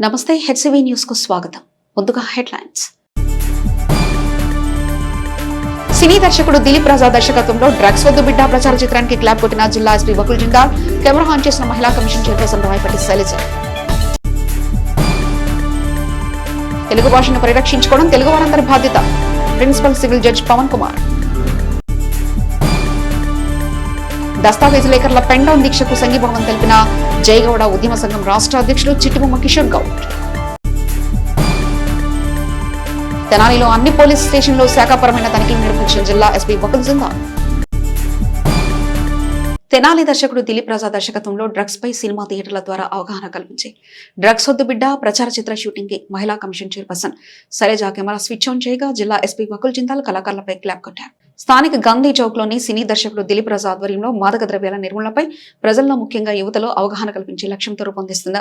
నమస్తే HCV news కు స్వాగతం. ముందుగా హెడ్లైన్స్. సినీ దర్శకుడు దిలీప్ రాజా దర్శకత్వంలో డ్రగ్స్ వద్దు బిడ్డ ప్రచార చిత్రానికి క్లాప్ కొట్టిన జిల్లా SP Vakul Jindal. Camera on చేసిన మహిళా కమిషన్ చైర్పర్సన్ రాయపట్టి శైలజ. తెలుగు భాషను పరిరక్షించుకోవడం తెలుగు వారందరి బాధ్యత. Principal civil judge Pavan Kumar. దస్తావేజు లేఖర్ల పెండౌన్ దీక్షకు సంఘీభావం తెలిపిన జయగౌడ ఉద్యమ సంఘం రాష్ట్ర అధ్యక్షుడు చిట్టిబొమ్మ కిషోర్ గౌడ్. తెనాలిలో అన్ని పోలీస్ స్టేషన్లో శాఖాపరమైన తనిఖీలు నిర్వహించిన జిల్లా ఎస్పీ వకుల్ జిందాల్. తెనాలి దర్శకుడు దిలీప్ రాజా దర్శకత్వంలో డ్రగ్స్ పై సినిమా థియేటర్ల ద్వారా అవగాహన కల్పించి డ్రగ్స్ వద్దు బిడ్డ ప్రచార చిత్ర షూటింగ్ కి మహిళా commission chairperson Shailaja camera switch on చేయగా జిల్లా ఎస్పీ వకుల్ జిందాల్ కళాకారులపై క్లాప్ కొట్టారు. స్థానిక గాంధీ చౌక్ లోని సినీ దర్శకుడు దిలీప్ రాజా ఆధ్వర్యంలో మాదక ద్రవ్యాల నిర్మూలనపై ప్రజల్లో ముఖ్యంగా యువతలో అవగాహన కల్పించే లక్ష్యంతో రూపొందిస్తున్న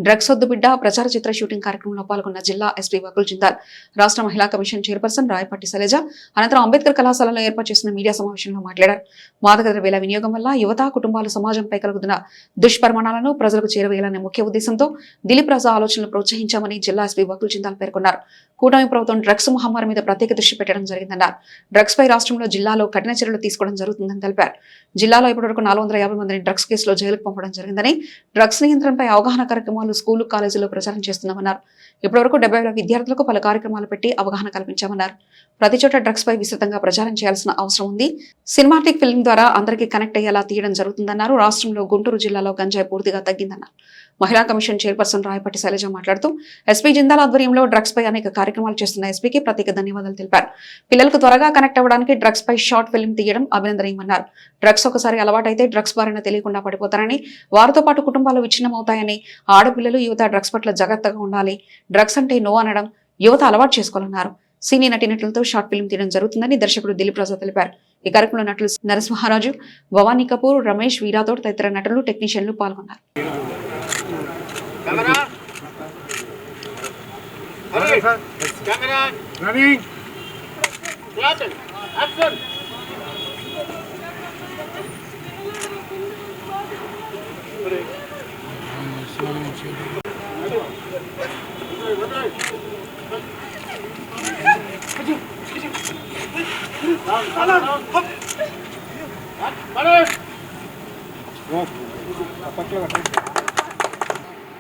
డ్రగ్స్ వద్దు బిడ్డ ప్రచార చిత్ర షూటింగ్ కార్యక్రమంలో పాల్గొన్న జిల్లా ఎస్పీ వకుల్ జిందాల్, రాష్ట్ర మహిళా కమిషన్ చైర్పర్సన్ రాయపట్టి శైలజ అనంతరం అంబేద్కర్ కళాశాలలో ఏర్పాటు చేసిన మీడియా సమావేశంలో మాట్లాడారు. మాదక ద్రవ్యాల వినియోగం వల్ల యువత, కుటుంబాలు, సమాజంపై కలుగుతున్న దుష్పరిమాణాలను ప్రజలకు చేరవేయాలనే ముఖ్య ఉద్దేశంతో దిలీప్ రాజా ఆలోచనలు ప్రోత్సహించామని జిల్లా ఎస్పీ వకుల్ జిందాల్ పేర్కొన్నారు. కూటమి ప్రభుత్వం డ్రగ్స్ మహమ్మారి మీద ప్రత్యేక దృష్టి పెట్టడం జరిగిందన్నారు. డ్రగ్స్ పై రాష్ట్రంలో జిల్లాలో కఠిన చర్యలు తీసుకోవడం జరుగుతుందని తెలిపారు. జిల్లాలో ఇప్పటివరకు 450 మందిని డ్రగ్స్ కేసులో జైలుకు పంపడం జరిగిందని, డ్రగ్స్ నియంత్రణపై అవగాహన కార్యక్రమాలు స్కూలు, కాలేజీలో ప్రచారం చేస్తున్నామన్నారు. ఇప్పటివరకు 70,000 విద్యార్థులకు పలు కార్యక్రమాలు పెట్టి అవగాహన కల్పించామన్నారు. ప్రతి చోట డ్రగ్స్ పై విస్తృతంగా ప్రచారం చేయాల్సిన అవసరం ఉంది. సినిమాటిక్ ఫిల్మ్ ద్వారా అందరికీ కనెక్ట్ అయ్యేలా తీయడం జరుగుతుందన్నారు. రాష్ట్రంలో గుంటూరు జిల్లాలో గంజాయి పూర్తిగా తగ్గిందన్నారు. మహిళా కమిషన్ చైర్పర్సన్ రాయపట్టి శైలజ మాట్లాడుతూ ఎస్పీ జిందాల్ ఆధ్వర్యంలో డ్రగ్స్ పై అనేక కార్యక్రమాలు చేస్తున్న ఎస్పీకి ప్రత్యేక ధన్యవాదాలు తెలిపారు. పిల్లలకు త్వరగా కనెక్ట్ అవ్వడానికి డ్రగ్స్ పై షార్ట్ ఫిల్మ్ తీయడం అభినందనీయమన్నారు. డ్రగ్స్ ఒకసారి అలవాటైతే డ్రగ్స్ బారిన తెలియకుండా పడిపోతారని, వారితో పాటు కుటుంబాలు విచ్ఛిన్నమవుతాయని, ఆడపిల్లలు, యువత డ్రగ్స్ పట్ల జాగ్రత్తగా ఉండాలి, డ్రగ్స్ అంటే నో అనడం యువత అలవాటు చేసుకోవాలన్నారు. సినీ నటీనటులతో షార్ట్ ఫిల్మ్ తీయడం జరుగుతుందని దర్శకుడు దిలీప్ రాజా తెలిపారు. ఈ కార్యక్రమంలో నటులు నరసింహారాజు, భవానీ కపూర్, రమేష్, వీరాతోడ్ తదితర నటులు, టెక్నీషియన్లు పాల్గొన్నారు.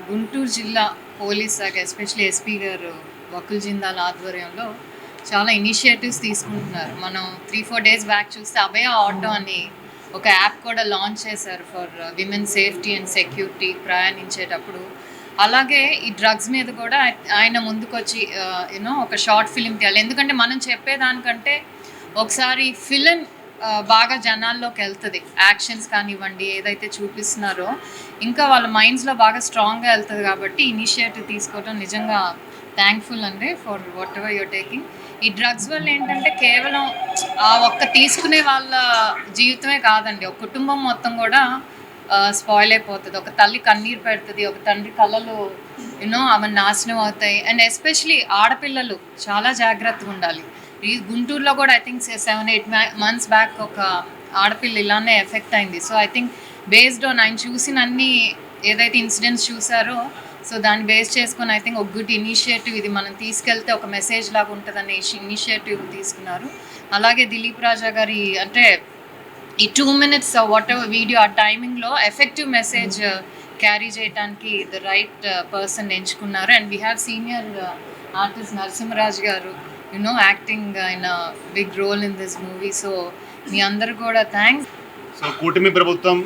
గుంటూరు జిల్లా పోలీస్ శాఖ ఎస్పెషల్లీ ఎస్పీ గారు వకుల్ జిందాల్ ఆధ్వర్యంలో చాలా ఇనిషియేటివ్స్ తీసుకుంటున్నారు. మనం 3-4 డేస్ బ్యాక్ చూస్తే అభయ ఆటో అని ఒక యాప్ కూడా లాంచ్ చేశారు for women safety and security ప్రయాణించేటప్పుడు. అలాగే ఈ డ్రగ్స్ మీద కూడా ఆయన ముందుకొచ్చి ఒక షార్ట్ ఫిలిం తీయాలి. ఎందుకంటే మనం చెప్పేదానికంటే ఒకసారి ఫిలిం బాగా జనాల్లోకి వెళ్తుంది. యాక్షన్స్ కానివ్వండి, ఏదైతే చూపిస్తున్నారో ఇంకా వాళ్ళ మైండ్స్లో బాగా స్ట్రాంగ్గా వెళ్తుంది. కాబట్టి ఇనిషియేటివ్ తీసుకోవడం నిజంగా థ్యాంక్ఫుల్ అండి for what ever you're taking. ఈ డ్రగ్స్ వల్ల ఏంటంటే కేవలం ఆ ఒక్క తీసుకునే వాళ్ళ జీవితమే కాదండి, ఒక కుటుంబం మొత్తం కూడా స్పాయిల్ అయిపోతుంది. ఒక తల్లి కన్నీరు పెడుతుంది, ఒక తండ్రి కళలు ఆమె నాశనం అవుతాయి. అండ్ ఎస్పెషలీ ఆడపిల్లలు చాలా జాగ్రత్తగా ఉండాలి. ఈ గుంటూరులో కూడా ఐ థింక్ 7-8 months బ్యాక్ ఒక ఆడపిల్ల ఇలానే ఎఫెక్ట్ అయింది. So I think based on ఆయన చూసిన అన్ని ఏదైతే ఇన్సిడెంట్స్ చూసారో, సో దాన్ని బేస్ చేసుకొని ఐ థింక్ ఒక గుడ్ ఇనిషియేటివ్ ఇది. మనం తీసుకెళ్తే ఒక మెసేజ్ లాగా ఉంటుందనే ఇనిషియేటివ్ తీసుకున్నారు. అలాగే దిలీప్ రాజా గారి అంటే ఈ 2 minutes వాట్ ఎవర్ వీడియో ఆ టైమింగ్లో ఎఫెక్టివ్ మెసేజ్ క్యారీ చేయడానికి ద రైట్ పర్సన్ ఎంచుకున్నారు. And we have senior artist Narasimharaju గారు acting in big role in this movie. So మీ అందరు కూడా థ్యాంక్స్. సో కూటమి ప్రభుత్వం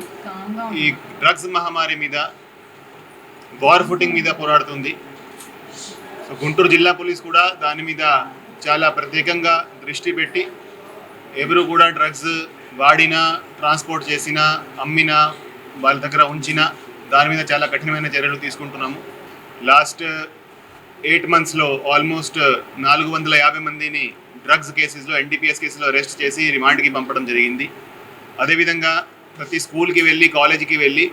ఈ డ్రగ్స్ మహమ్మారి మీద వార్ ఫుటింగ్ మీద పోరాడుతుంది. సో గుంటూరు జిల్లా పోలీస్ కూడా దాని మీద చాలా ప్రత్యేకంగా దృష్టి పెట్టి ఎవరు కూడా డ్రగ్స్ వాడినా, ట్రాన్స్పోర్ట్ చేసినా, అమ్మినా, వాళ్ళ దగ్గర ఉంచినా దాని మీద చాలా కఠినమైన చర్యలు తీసుకుంటున్నాము. లాస్ట్ 8 monthsలో ఆల్మోస్ట్ 450 మందిని డ్రగ్స్ కేసెస్లో, ఎన్డీపీఎస్ కేసులో అరెస్ట్ చేసి రిమాండ్కి పంపడం జరిగింది. అదేవిధంగా ప్రతి స్కూల్కి వెళ్ళి, కాలేజీకి వెళ్ళి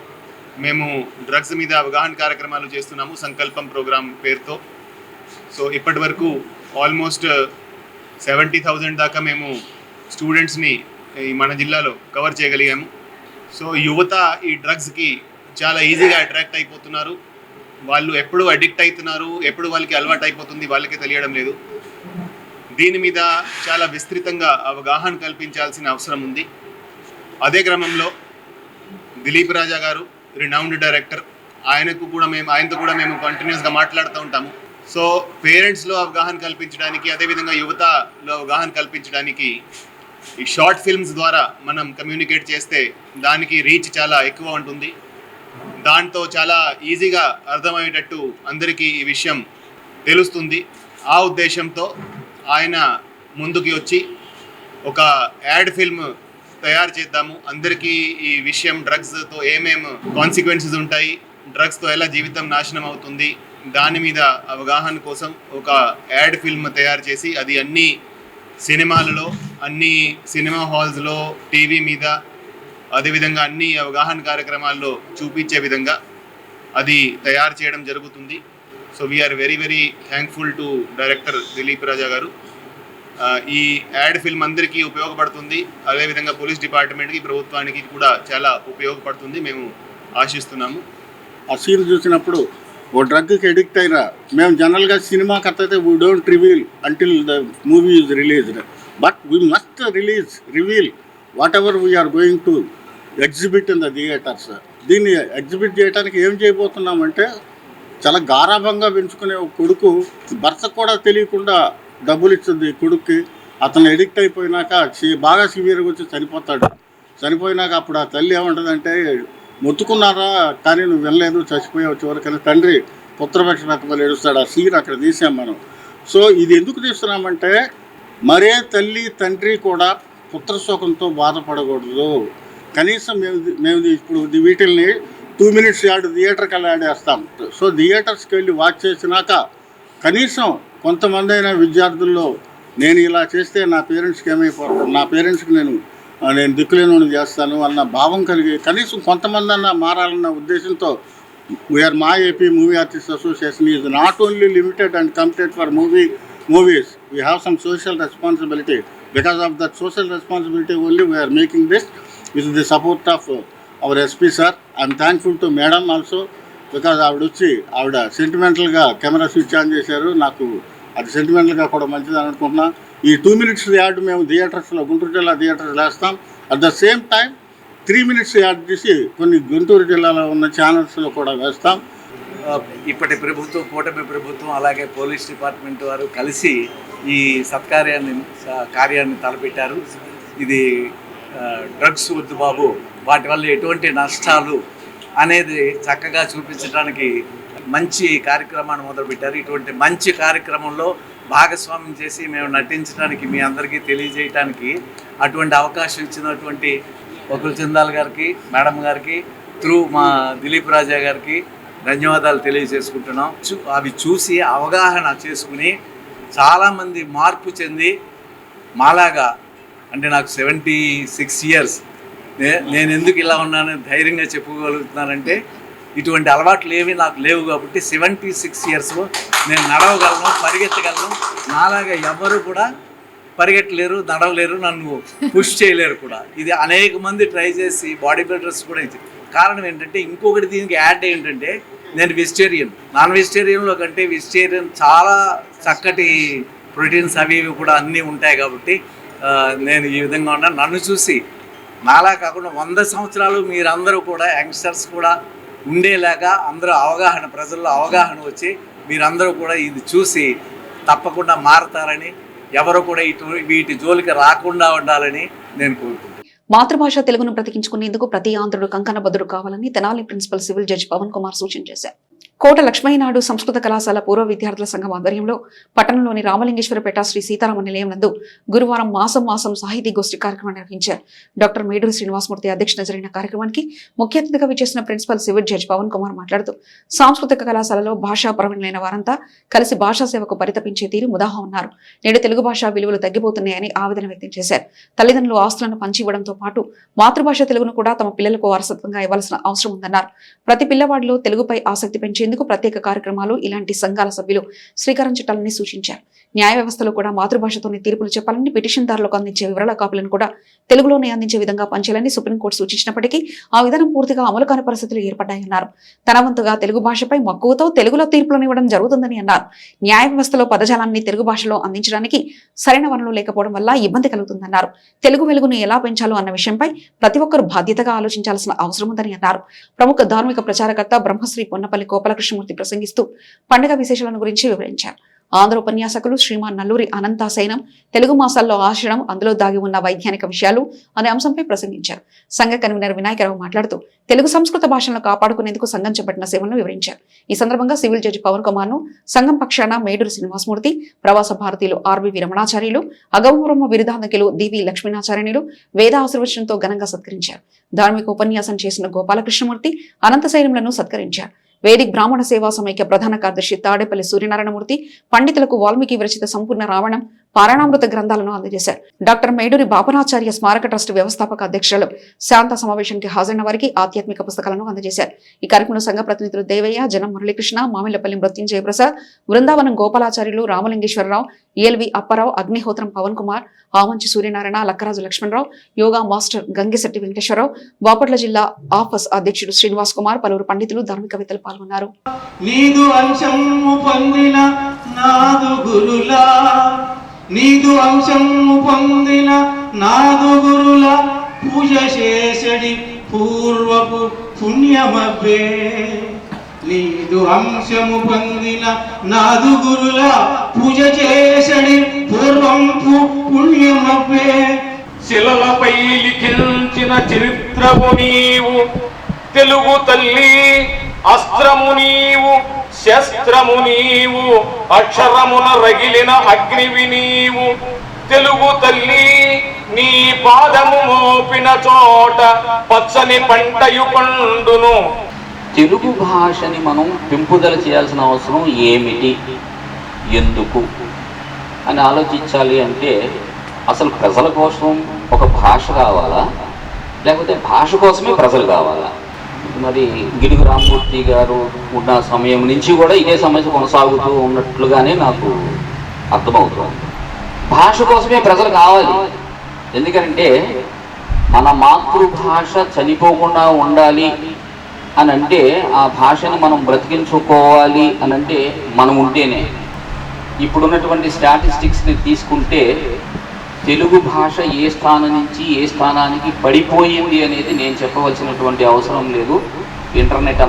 మేము డ్రగ్స్ మీద అవగాహన కార్యక్రమాలు చేస్తున్నాము సంకల్పం ప్రోగ్రామ్ పేరుతో. సో ఇప్పటి వరకు ఆల్మోస్ట్ 70,000 దాకా మేము స్టూడెంట్స్ని మన జిల్లాలో కవర్ చేయగలిగాము. సో యువత ఈ డ్రగ్స్కి చాలా ఈజీగా అట్రాక్ట్ అయిపోతున్నారు. వాళ్ళు ఎప్పుడు అడిక్ట్ అవుతున్నారు, ఎప్పుడు వాళ్ళకి అలవాటు అయిపోతుంది వాళ్ళకే తెలియడం లేదు. దీని మీద చాలా విస్తృతంగా అవగాహన కల్పించాల్సిన అవసరం ఉంది. అదే క్రమంలో దిలీప్ రాజా గారు రినౌండ్ డైరెక్టర్, ఆయనతో కూడా మేము కంటిన్యూస్గా మాట్లాడుతూ ఉంటాము. సో పేరెంట్స్లో అవగాహన కల్పించడానికి, అదేవిధంగా యువతలో అవగాహన కల్పించడానికి ఈ షార్ట్ ఫిల్మ్స్ ద్వారా మనం కమ్యూనికేట్ చేస్తే దానికి రీచ్ చాలా ఎక్కువ ఉంటుంది. దాంతో చాలా ఈజీగా అర్థమయ్యేటట్టు అందరికీ ఈ విషయం తెలుస్తుంది. ఆ ఉద్దేశంతో ఆయన ముందుకి వచ్చి ఒక యాడ్ ఫిల్మ్ తయారు చేద్దాము, అందరికీ ఈ విషయం డ్రగ్స్తో ఏమేమి కాన్సిక్వెన్సెస్ ఉంటాయి, డ్రగ్స్తో ఎలా జీవితం నాశనం అవుతుంది, దాని మీద అవగాహన కోసం ఒక యాడ్ ఫిల్మ్ తయారు చేసి అది అన్ని సినిమాలలో, అన్ని సినిమా హాల్స్లో, టీవీ మీద, అదేవిధంగా అన్ని అవగాహన కార్యక్రమాల్లో చూపించే విధంగా అది తయారు చేయడం జరుగుతుంది. So we are very very thankful to director Dilip Raja గారు. ఈ యాడ్ ఫిల్మ్ అందరికీ ఉపయోగపడుతుంది, అదేవిధంగా పోలీస్ డిపార్ట్మెంట్కి, ప్రభుత్వానికి కూడా చాలా ఉపయోగపడుతుంది మేము ఆశిస్తున్నాము. ఆ సీన్ చూసినప్పుడు ఓ డ్రగ్కి ఎడిక్ట్ అయినా మేము జనరల్గా సినిమా కథ అయితే we don't reveal until the movie is released, but we must reveal whatever we are going to exhibit in the theatres. దీన్ని ఎగ్జిబిట్ చేయడానికి ఏం చేయబోతున్నామంటే, చాలా గారాభంగా పెంచుకునే ఒక కొడుకు భర్తకు కూడా తెలియకుండా డబ్బులు ఇస్తుంది కొడుక్కి. అతను ఎడిక్ట్ అయిపోయినాక బాగా సివియర్గా వచ్చి చనిపోయినాక అప్పుడు ఆ తల్లి ఏమంటుందంటే, మొత్తుకున్నారా కానీ నువ్వు వినలేదు, చచ్చిపోయావు చివరికని తండ్రి పుత్రపక్షపాతం ఏడుస్తాడు. ఆ సీన్ అక్కడ తీసాం మనం. సో ఇది ఎందుకు తీస్తున్నామంటే, మరే తల్లి తండ్రి కూడా పుత్రశోకంతో బాధపడకూడదు. కనీసం మేము ఇప్పుడు వీటిల్ని 2 minutes యాడ్ థియేటర్కి వెళ్ళి ఆడేస్తాం. సో థియేటర్స్కి వెళ్ళి వాచ్ చేసినాక కనీసం కొంతమంది అయినా విద్యార్థుల్లో నేను ఇలా చేస్తే నా పేరెంట్స్కి ఏమైపోతాను, నా పేరెంట్స్కి నేను దిక్కులేని చేస్తాను అన్న భావం కలిగి కనీసం కొంతమంది అన్న మారాలన్న ఉద్దేశంతో వీఆర్ మా AP movie artist association is not only limited and complete for movies. We have some social responsibility. Because of that social responsibility only we are making this with the support of our SP sir. I am thankful to madam also, because ఆవిడ సెంటిమెంటల్గా camera switch on చేశారు. నాకు అది సెంటిమెంటల్గా కూడా మంచిది అనుకుంటున్నా. ఈ 2 minutes add మేము థియేటర్స్లో, గుంటూరు జిల్లా థియేటర్స్ వేస్తాం. At the same time 3 minutes add తీసి కొన్ని గుంటూరు జిల్లాలో ఉన్న ఛానల్స్లో కూడా వేస్తాం. ఇప్పటి ప్రభుత్వం, కూటమి ప్రభుత్వం, అలాగే పోలీస్ డిపార్ట్మెంట్ వారు కలిసి ఈ కార్యాన్ని తలపెట్టారు. ఇది డ్రగ్స్ వద్దు బాబు, వాటి వల్ల ఎటువంటి నష్టాలు అనేది చక్కగా చూపించడానికి మంచి కార్యక్రమాన్ని మొదలుపెట్టారు. ఇటువంటి మంచి కార్యక్రమంలో భాగస్వామ్యం చేసి మేము నటించడానికి, మీ అందరికీ తెలియజేయడానికి అటువంటి అవకాశం ఇచ్చినటువంటి వకుల్ జిందాల్ గారికి, మేడం గారికి, త్రూ మా దిలీప్ రాజా గారికి ధన్యవాదాలు తెలియజేసుకుంటున్నాం. అవి చూసి అవగాహన చేసుకుని చాలామంది మార్పు చెంది మాలాగా, అంటే నాకు 76 years, నేను ఎందుకు ఇలా ఉన్నానని ధైర్యంగా చెప్పుకోగలుగుతున్నానంటే ఇటువంటి అలవాట్లు ఏవి నాకు లేవు కాబట్టి 76 yearsలో నేను నడవగలను, పరిగెత్తగలను. నాలాగా ఎవరు కూడా పరిగెట్టలేరు, నడవలేరు, నన్ను పుష్ చేయలేరు కూడా. ఇది అనేక మంది ట్రై చేసి బాడీ బిల్డర్స్ కూడా ఇది కారణం ఏంటంటే, ఇంకొకటి దీనికి యాడ్ ఏంటంటే, నేను వెజిటేరియన్. నాన్ వెజిటేరియన్లో కంటే వెజిటేరియన్ చాలా చక్కటి ప్రోటీన్స్ అవి ఇవి కూడా అన్నీ ఉంటాయి కాబట్టి నేను ఈ విధంగా ఉన్నాను. నన్ను చూసి నాలా కాకుండా 100 సంవత్సరాలు మీరందరూ కూడా యంగ్స్టర్స్ కూడా ఉండేలాగా అందరూ అవగాహన, ప్రజల్లో అవగాహన వచ్చి మీరందరూ కూడా ఇది చూసి తప్పకుండా మారతారని, ఎవరు కూడా వీటి జోలికి రాకుండా ఉండాలని నేను కోరుకుంటున్నాను. మాతృభాష తెలుగును బ్రతికించుకునేందుకు ప్రతి ఆంధ్రుడు కంకణబద్దుడు కావాలని Tenali principal civil judge Pavan Kumar సూచించారు. కోట లక్ష్మయ్యనాయుడు సంస్కృత కళాశాల పూర్వ విద్యార్థుల సంఘం ఆధ్వర్యంలో పట్టణంలోని రామలింగేశ్వరపేట శ్రీ సీతారామ నిలయం నందు గురువారం మాసం సాహితీ గోష్ఠి కార్యక్రమం నిర్వహించారు. డాక్టర్ మేడూరి శ్రీనివాసమూర్తి అధ్యక్షతన జరిగిన కార్యక్రమానికి ముఖ్య అతిథిగా విచ్చేసిన principal civil judge Pavan Kumar మాట్లాడుతూ, సాంస్కృతిక కళాశాలలో భాషా ప్రవీణులైన వారంతా కలిసి భాషా సేవకు పరితపించే తీరు ముదాహ ఉన్నారు. నేడు తెలుగు భాషా విలువలు తగ్గిపోతున్నాయని ఆవేదన వ్యక్తం చేశారు. తల్లిదండ్రులు ఆస్తులను పంచివ్వడంతో పాటు మాతృభాష తెలుగును కూడా తమ పిల్లలకు వారసత్వంగా ఇవ్వాల్సిన అవసరం ఉందన్నారు. ప్రతి పిల్లవాడిలో తెలుగుపై ఆసక్తి పెంచేందుకు ప్రత్యేక కార్యక్రమాలు, ఇలాంటి సంఘాల సభ్యులు శ్రీకారం చుట్టాలని సూచించారు. న్యాయ వ్యవస్థలో కూడా మాతృభాషతోనే తీర్పులు చెప్పాలని, పిటిషన్దారులకు అందించే వివరాల కాపీలను కూడా తెలుగులోనే అందించే విధంగా పనిచేయాలని సుప్రీంకోర్టు సూచించినప్పటికీ ఆ విధానం పూర్తిగా అమలు కాని పరిస్థితులు ఏర్పడ్డాయన్నారు. తన వంతుగా తెలుగు భాషపై మక్కువతో తెలుగులో తీర్పులను ఇవ్వడం జరుగుతుందని అన్నారు. న్యాయ వ్యవస్థలో పదజాలాన్ని తెలుగు భాషలో అందించడానికి సరైన వనరులు లేకపోవడం వల్ల ఇబ్బంది కలుగుతుందన్నారు. తెలుగు వెలుగును ఎలా పెంచాలో అన్న విషయంపై ప్రతి ఒక్కరూ బాధ్యతగా ఆలోచించాల్సిన అవసరం ఉందని అన్నారు. ప్రముఖ ధార్మిక ప్రచారకర్త బ్రహ్మశ్రీ పొన్నపల్లి గోపాలకృష్ణమూర్తి ప్రసంగిస్తూ పండుగ విశేషాలను గురించి వివరించారు. ఆంధ్ర ఉపన్యాసకులు శ్రీమాన్ నల్లూరి అనంతాసైనం తెలుగు మాసాల్లో ఆశ్రయం, అందులో దాగి ఉన్న వైజ్ఞానిక విషయాలు అనే అంశంపై ప్రసంగించారు. సంఘ కన్వీనర్ వినాయకరావు మాట్లాడుతూ తెలుగు సంస్కృత భాషలను కాపాడుకునేందుకు సంఘం చేపట్టిన సేవలను వివరించారు. ఈ సందర్భంగా సివిల్ జడ్జి పవన్ కుమార్ ను సంఘం పక్షాన మేడూరు శ్రీనివాసమూర్తి, ప్రవాస భారతీయులు ఆర్వి రమణాచార్యులు, అగౌరవ బిరుదాంతకులు డివి లక్ష్మీనాచార్యులు వేద ఆశీర్వచనంతో ఘనంగా సత్కరించారు. ధార్మిక ఉపన్యాసం చేసిన గోపాలకృష్ణమూర్తి అనంతశైలంలను సత్కరించారు. వేదిక్ బ్రాహ్మణ సేవా సమైక్య ప్రధాన కార్యదర్శి తాడేపల్లి సూర్యనారాయణమూర్తి పండితులకు వాల్మీకి విరచిత సంపూర్ణ రావణం, పారాయణామృత గ్రంథాలను అందజేశారు. డాక్టర్ మేడూరి బాపనాచార్య స్మారక ట్రస్ట్ వ్యవస్థాపక అధ్యక్షులు శాంత సమావేశానికి హాజరైన వారికి ఆధ్యాత్మిక పుస్తకాలను అందజేశారు. ఈ కార్యక్రమంలో సంఘ ప్రతినిధులు దేవయ్య, జనం మురళీకృష్ణ, మామిళ్లపల్లి మృత్యుంజయ ప్రసాద్, బృందావనం గోపాలాచార్యులు, రామలింగేశ్వరరావు, ఏఎల్వి అప్పారావు, అగ్నిహోత్రం పవన్ కుమార్, ఆమంచి సూర్యనారాయణ, లక్కరాజు లక్ష్మణరావు, యోగా మాస్టర్ గంగిశెట్టి వెంకటేశ్వరరావు, బాపట్ల జిల్లా ఆఫస్ అధ్యక్షుడు శ్రీనివాస్ కుమార్, పలువురు పండితులు, ధార్మికవేత్తలు పాల్గొన్నారు. నీదు అంశము పొందిన నాదు గురులా, నీదు అంశము పొందిన నాదు గురుల పూజ చేసడి పూర్వపు పుణ్యమవ్వే. నీదు అంశము పొందిన నాదు గురుల పూజ చేసడి పూర్వంపు పుణ్యమవ్వే. శిలలపై లిఖించిన చరిత్రము నీవు, తెలుగు తల్లి అస్త్రము నీవు, శస్త్రము నీవు, అక్షరమున రగిలిన అగ్నివి నీవు. తెలుగు తల్లి నీ పాదము మోపిన చోట పచ్చని పంటయు పండును. తెలుగు భాషని మనం పెంపుదల చేయాల్సిన అవసరం ఏమిటి, ఎందుకు అని ఆలోచించాలి. అంటే అసలు ప్రజల కోసం ఒక భాష కావాలా, లేకపోతే భాష కోసమే ప్రజలు కావాలా? మరి గిడుగు రామ్మూర్తి గారు ఉన్న సమయం నుంచి కూడా ఇదే సమస్య కొనసాగుతూ ఉన్నట్లుగానే నాకు అర్థమవుతుంది. భాష కోసమే ప్రజలు కావాలి. ఎందుకంటే మన మాతృభాష చనిపోకుండా ఉండాలి అని అంటే, ఆ భాషని మనం బ్రతికించుకోవాలి అని అంటే మనం ఉంటేనే. ఇప్పుడున్నటువంటి స్టాటిస్టిక్స్ని తీసుకుంటే తెలుగు భాష ఏ స్థానం నుంచి ఏ స్థానానికి పడిపోయింది అనేది నేను చెప్పవలసినటువంటి అవసరం లేదు. ఇంటర్నెట్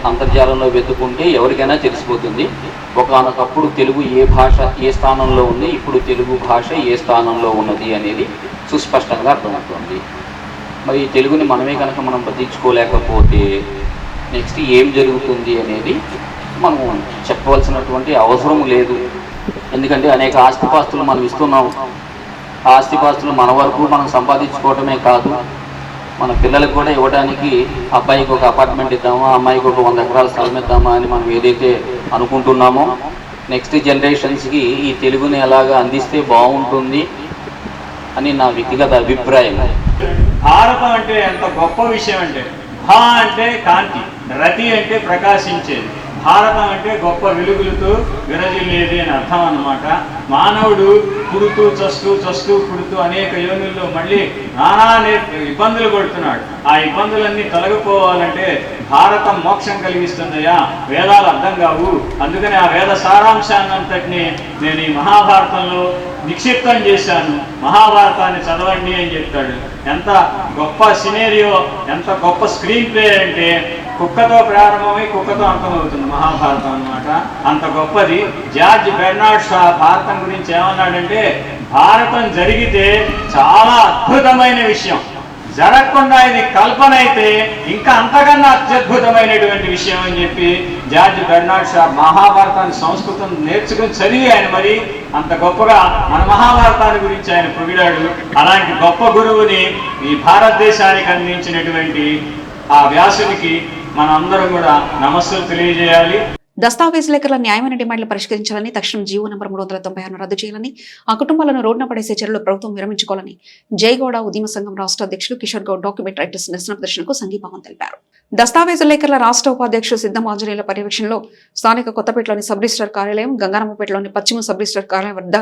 అంతర్జాలంలో వెతుకుంటే ఎవరికైనా తెలిసిపోతుంది. ఒకానొకప్పుడు తెలుగు ఏ భాష ఏ స్థానంలో ఉంది, ఇప్పుడు తెలుగు భాష ఏ స్థానంలో ఉన్నది అనేది సుస్పష్టంగా అర్థమవుతుంది. మరి తెలుగుని మనమే కనుక మనం బతికించుకోలేకపోతే నెక్స్ట్ ఏం జరుగుతుంది అనేది మనం చెప్పవలసినటువంటి అవసరం లేదు. ఎందుకంటే అనేక ఆస్తిపాస్తులు మనం ఇస్తున్నాం. ఆస్తిపాస్తులు మన వరకు మనం సంపాదించుకోవటమే కాదు, మన పిల్లలకు కూడా ఇవ్వడానికి అబ్బాయికి ఒక అపార్ట్మెంట్ ఇద్దామా, అమ్మాయికి ఒక 100 ఎకరాల స్థలం ఇద్దామా అని మనం ఏదైతే అనుకుంటున్నామో, నెక్స్ట్ జనరేషన్స్కి ఈ తెలుగుని ఎలాగా అందిస్తే బాగుంటుంది అని నా వ్యక్తిగత అభిప్రాయం. భారతం అంటే ఎంత గొప్ప విషయం అంటే, భా అంటే కాంతి, రతి అంటే ప్రకాశించేది, భారతం అంటే గొప్ప వెలుగులతో విరజిల్లేది అని అర్థం అన్నమాట. మానవుడు పుడుతూ చస్తూ పుడుతూ అనేక యోనుల్లో మళ్ళీ నానా ఇబ్బందులు పడుతున్నాడు. ఆ ఇబ్బందులన్నీ తొలగిపోవాలంటే భారతం మోక్షం కలిగిస్తుందయ్యా, వేదాలు అర్థం కావు. అందుకని ఆ వేద సారాంశాన్నంతటిని నేను ఈ మహాభారతంలో నిక్షిప్తం చేశాను. మహాభారతాన్ని చదవండి అని చెప్తాడు. ఎంత గొప్ప సినేరియో, ఎంత గొప్ప స్క్రీన్ ప్లే అంటే కుక్కతో ప్రారంభమై కుక్కతో అంతమవుతుంది మహాభారతం అన్నమాట. అంత గొప్పది. జార్జ్ బెర్నార్డ్ షా భారతం గురించి ఏమన్నాడంటే, భారతం జరిగితే చాలా అద్భుతమైన విషయం, జరగకుండా ఇది కల్పన అయితే ఇంకా అంతకన్నా అత్యద్భుతమైనటువంటి విషయం అని చెప్పి జార్జ్ బెర్నార్డ్ షా మహాభారతాన్ని సంస్కృతం నేర్చుకుని చదివి ఆయన మరి అంత గొప్పగా మన మహాభారతాన్ని గురించి ఆయన పొగిడాడు. అలాంటి గొప్ప గురువుని ఈ భారతదేశానికి అందించినటువంటి ఆ వ్యాసునికి మనందరం కూడా నమస్సులు తెలియజేయాలి. దస్తావేజులేకర్ల న్యాయమైన డిమాండ్లు పరిష్కరించాలని, తక్షణం జీవో నంబర్ 396 రద్దు చేయాలని, ఆ కుటుంబాలను రోడ్డున పడేసే చర్యలు ప్రభుత్వం విరమించుకోవాలని జయగౌడ ఉద్యమ సంఘం రాష్ట్ర అధ్యక్షులు కిషోర్ గౌడ్ డాక్యుమెంట్ రైటర్స్ నిరసన ప్రదర్శనకు సంఘీభావం తెలిపారు. దస్తావేజులేకర్ల రాష్ట్ర ఉపాధ్యక్షులు సిద్ధం ఆంజనేయుల పర్యవేక్షణలో స్థానిక కొత్తపేటలోని సబ్ రిజిస్టర్ కార్యాలయం, గంగారామపేటలోని పశ్చిమ సబ్ రిజిస్టర్ కార్యాలయం వద్ద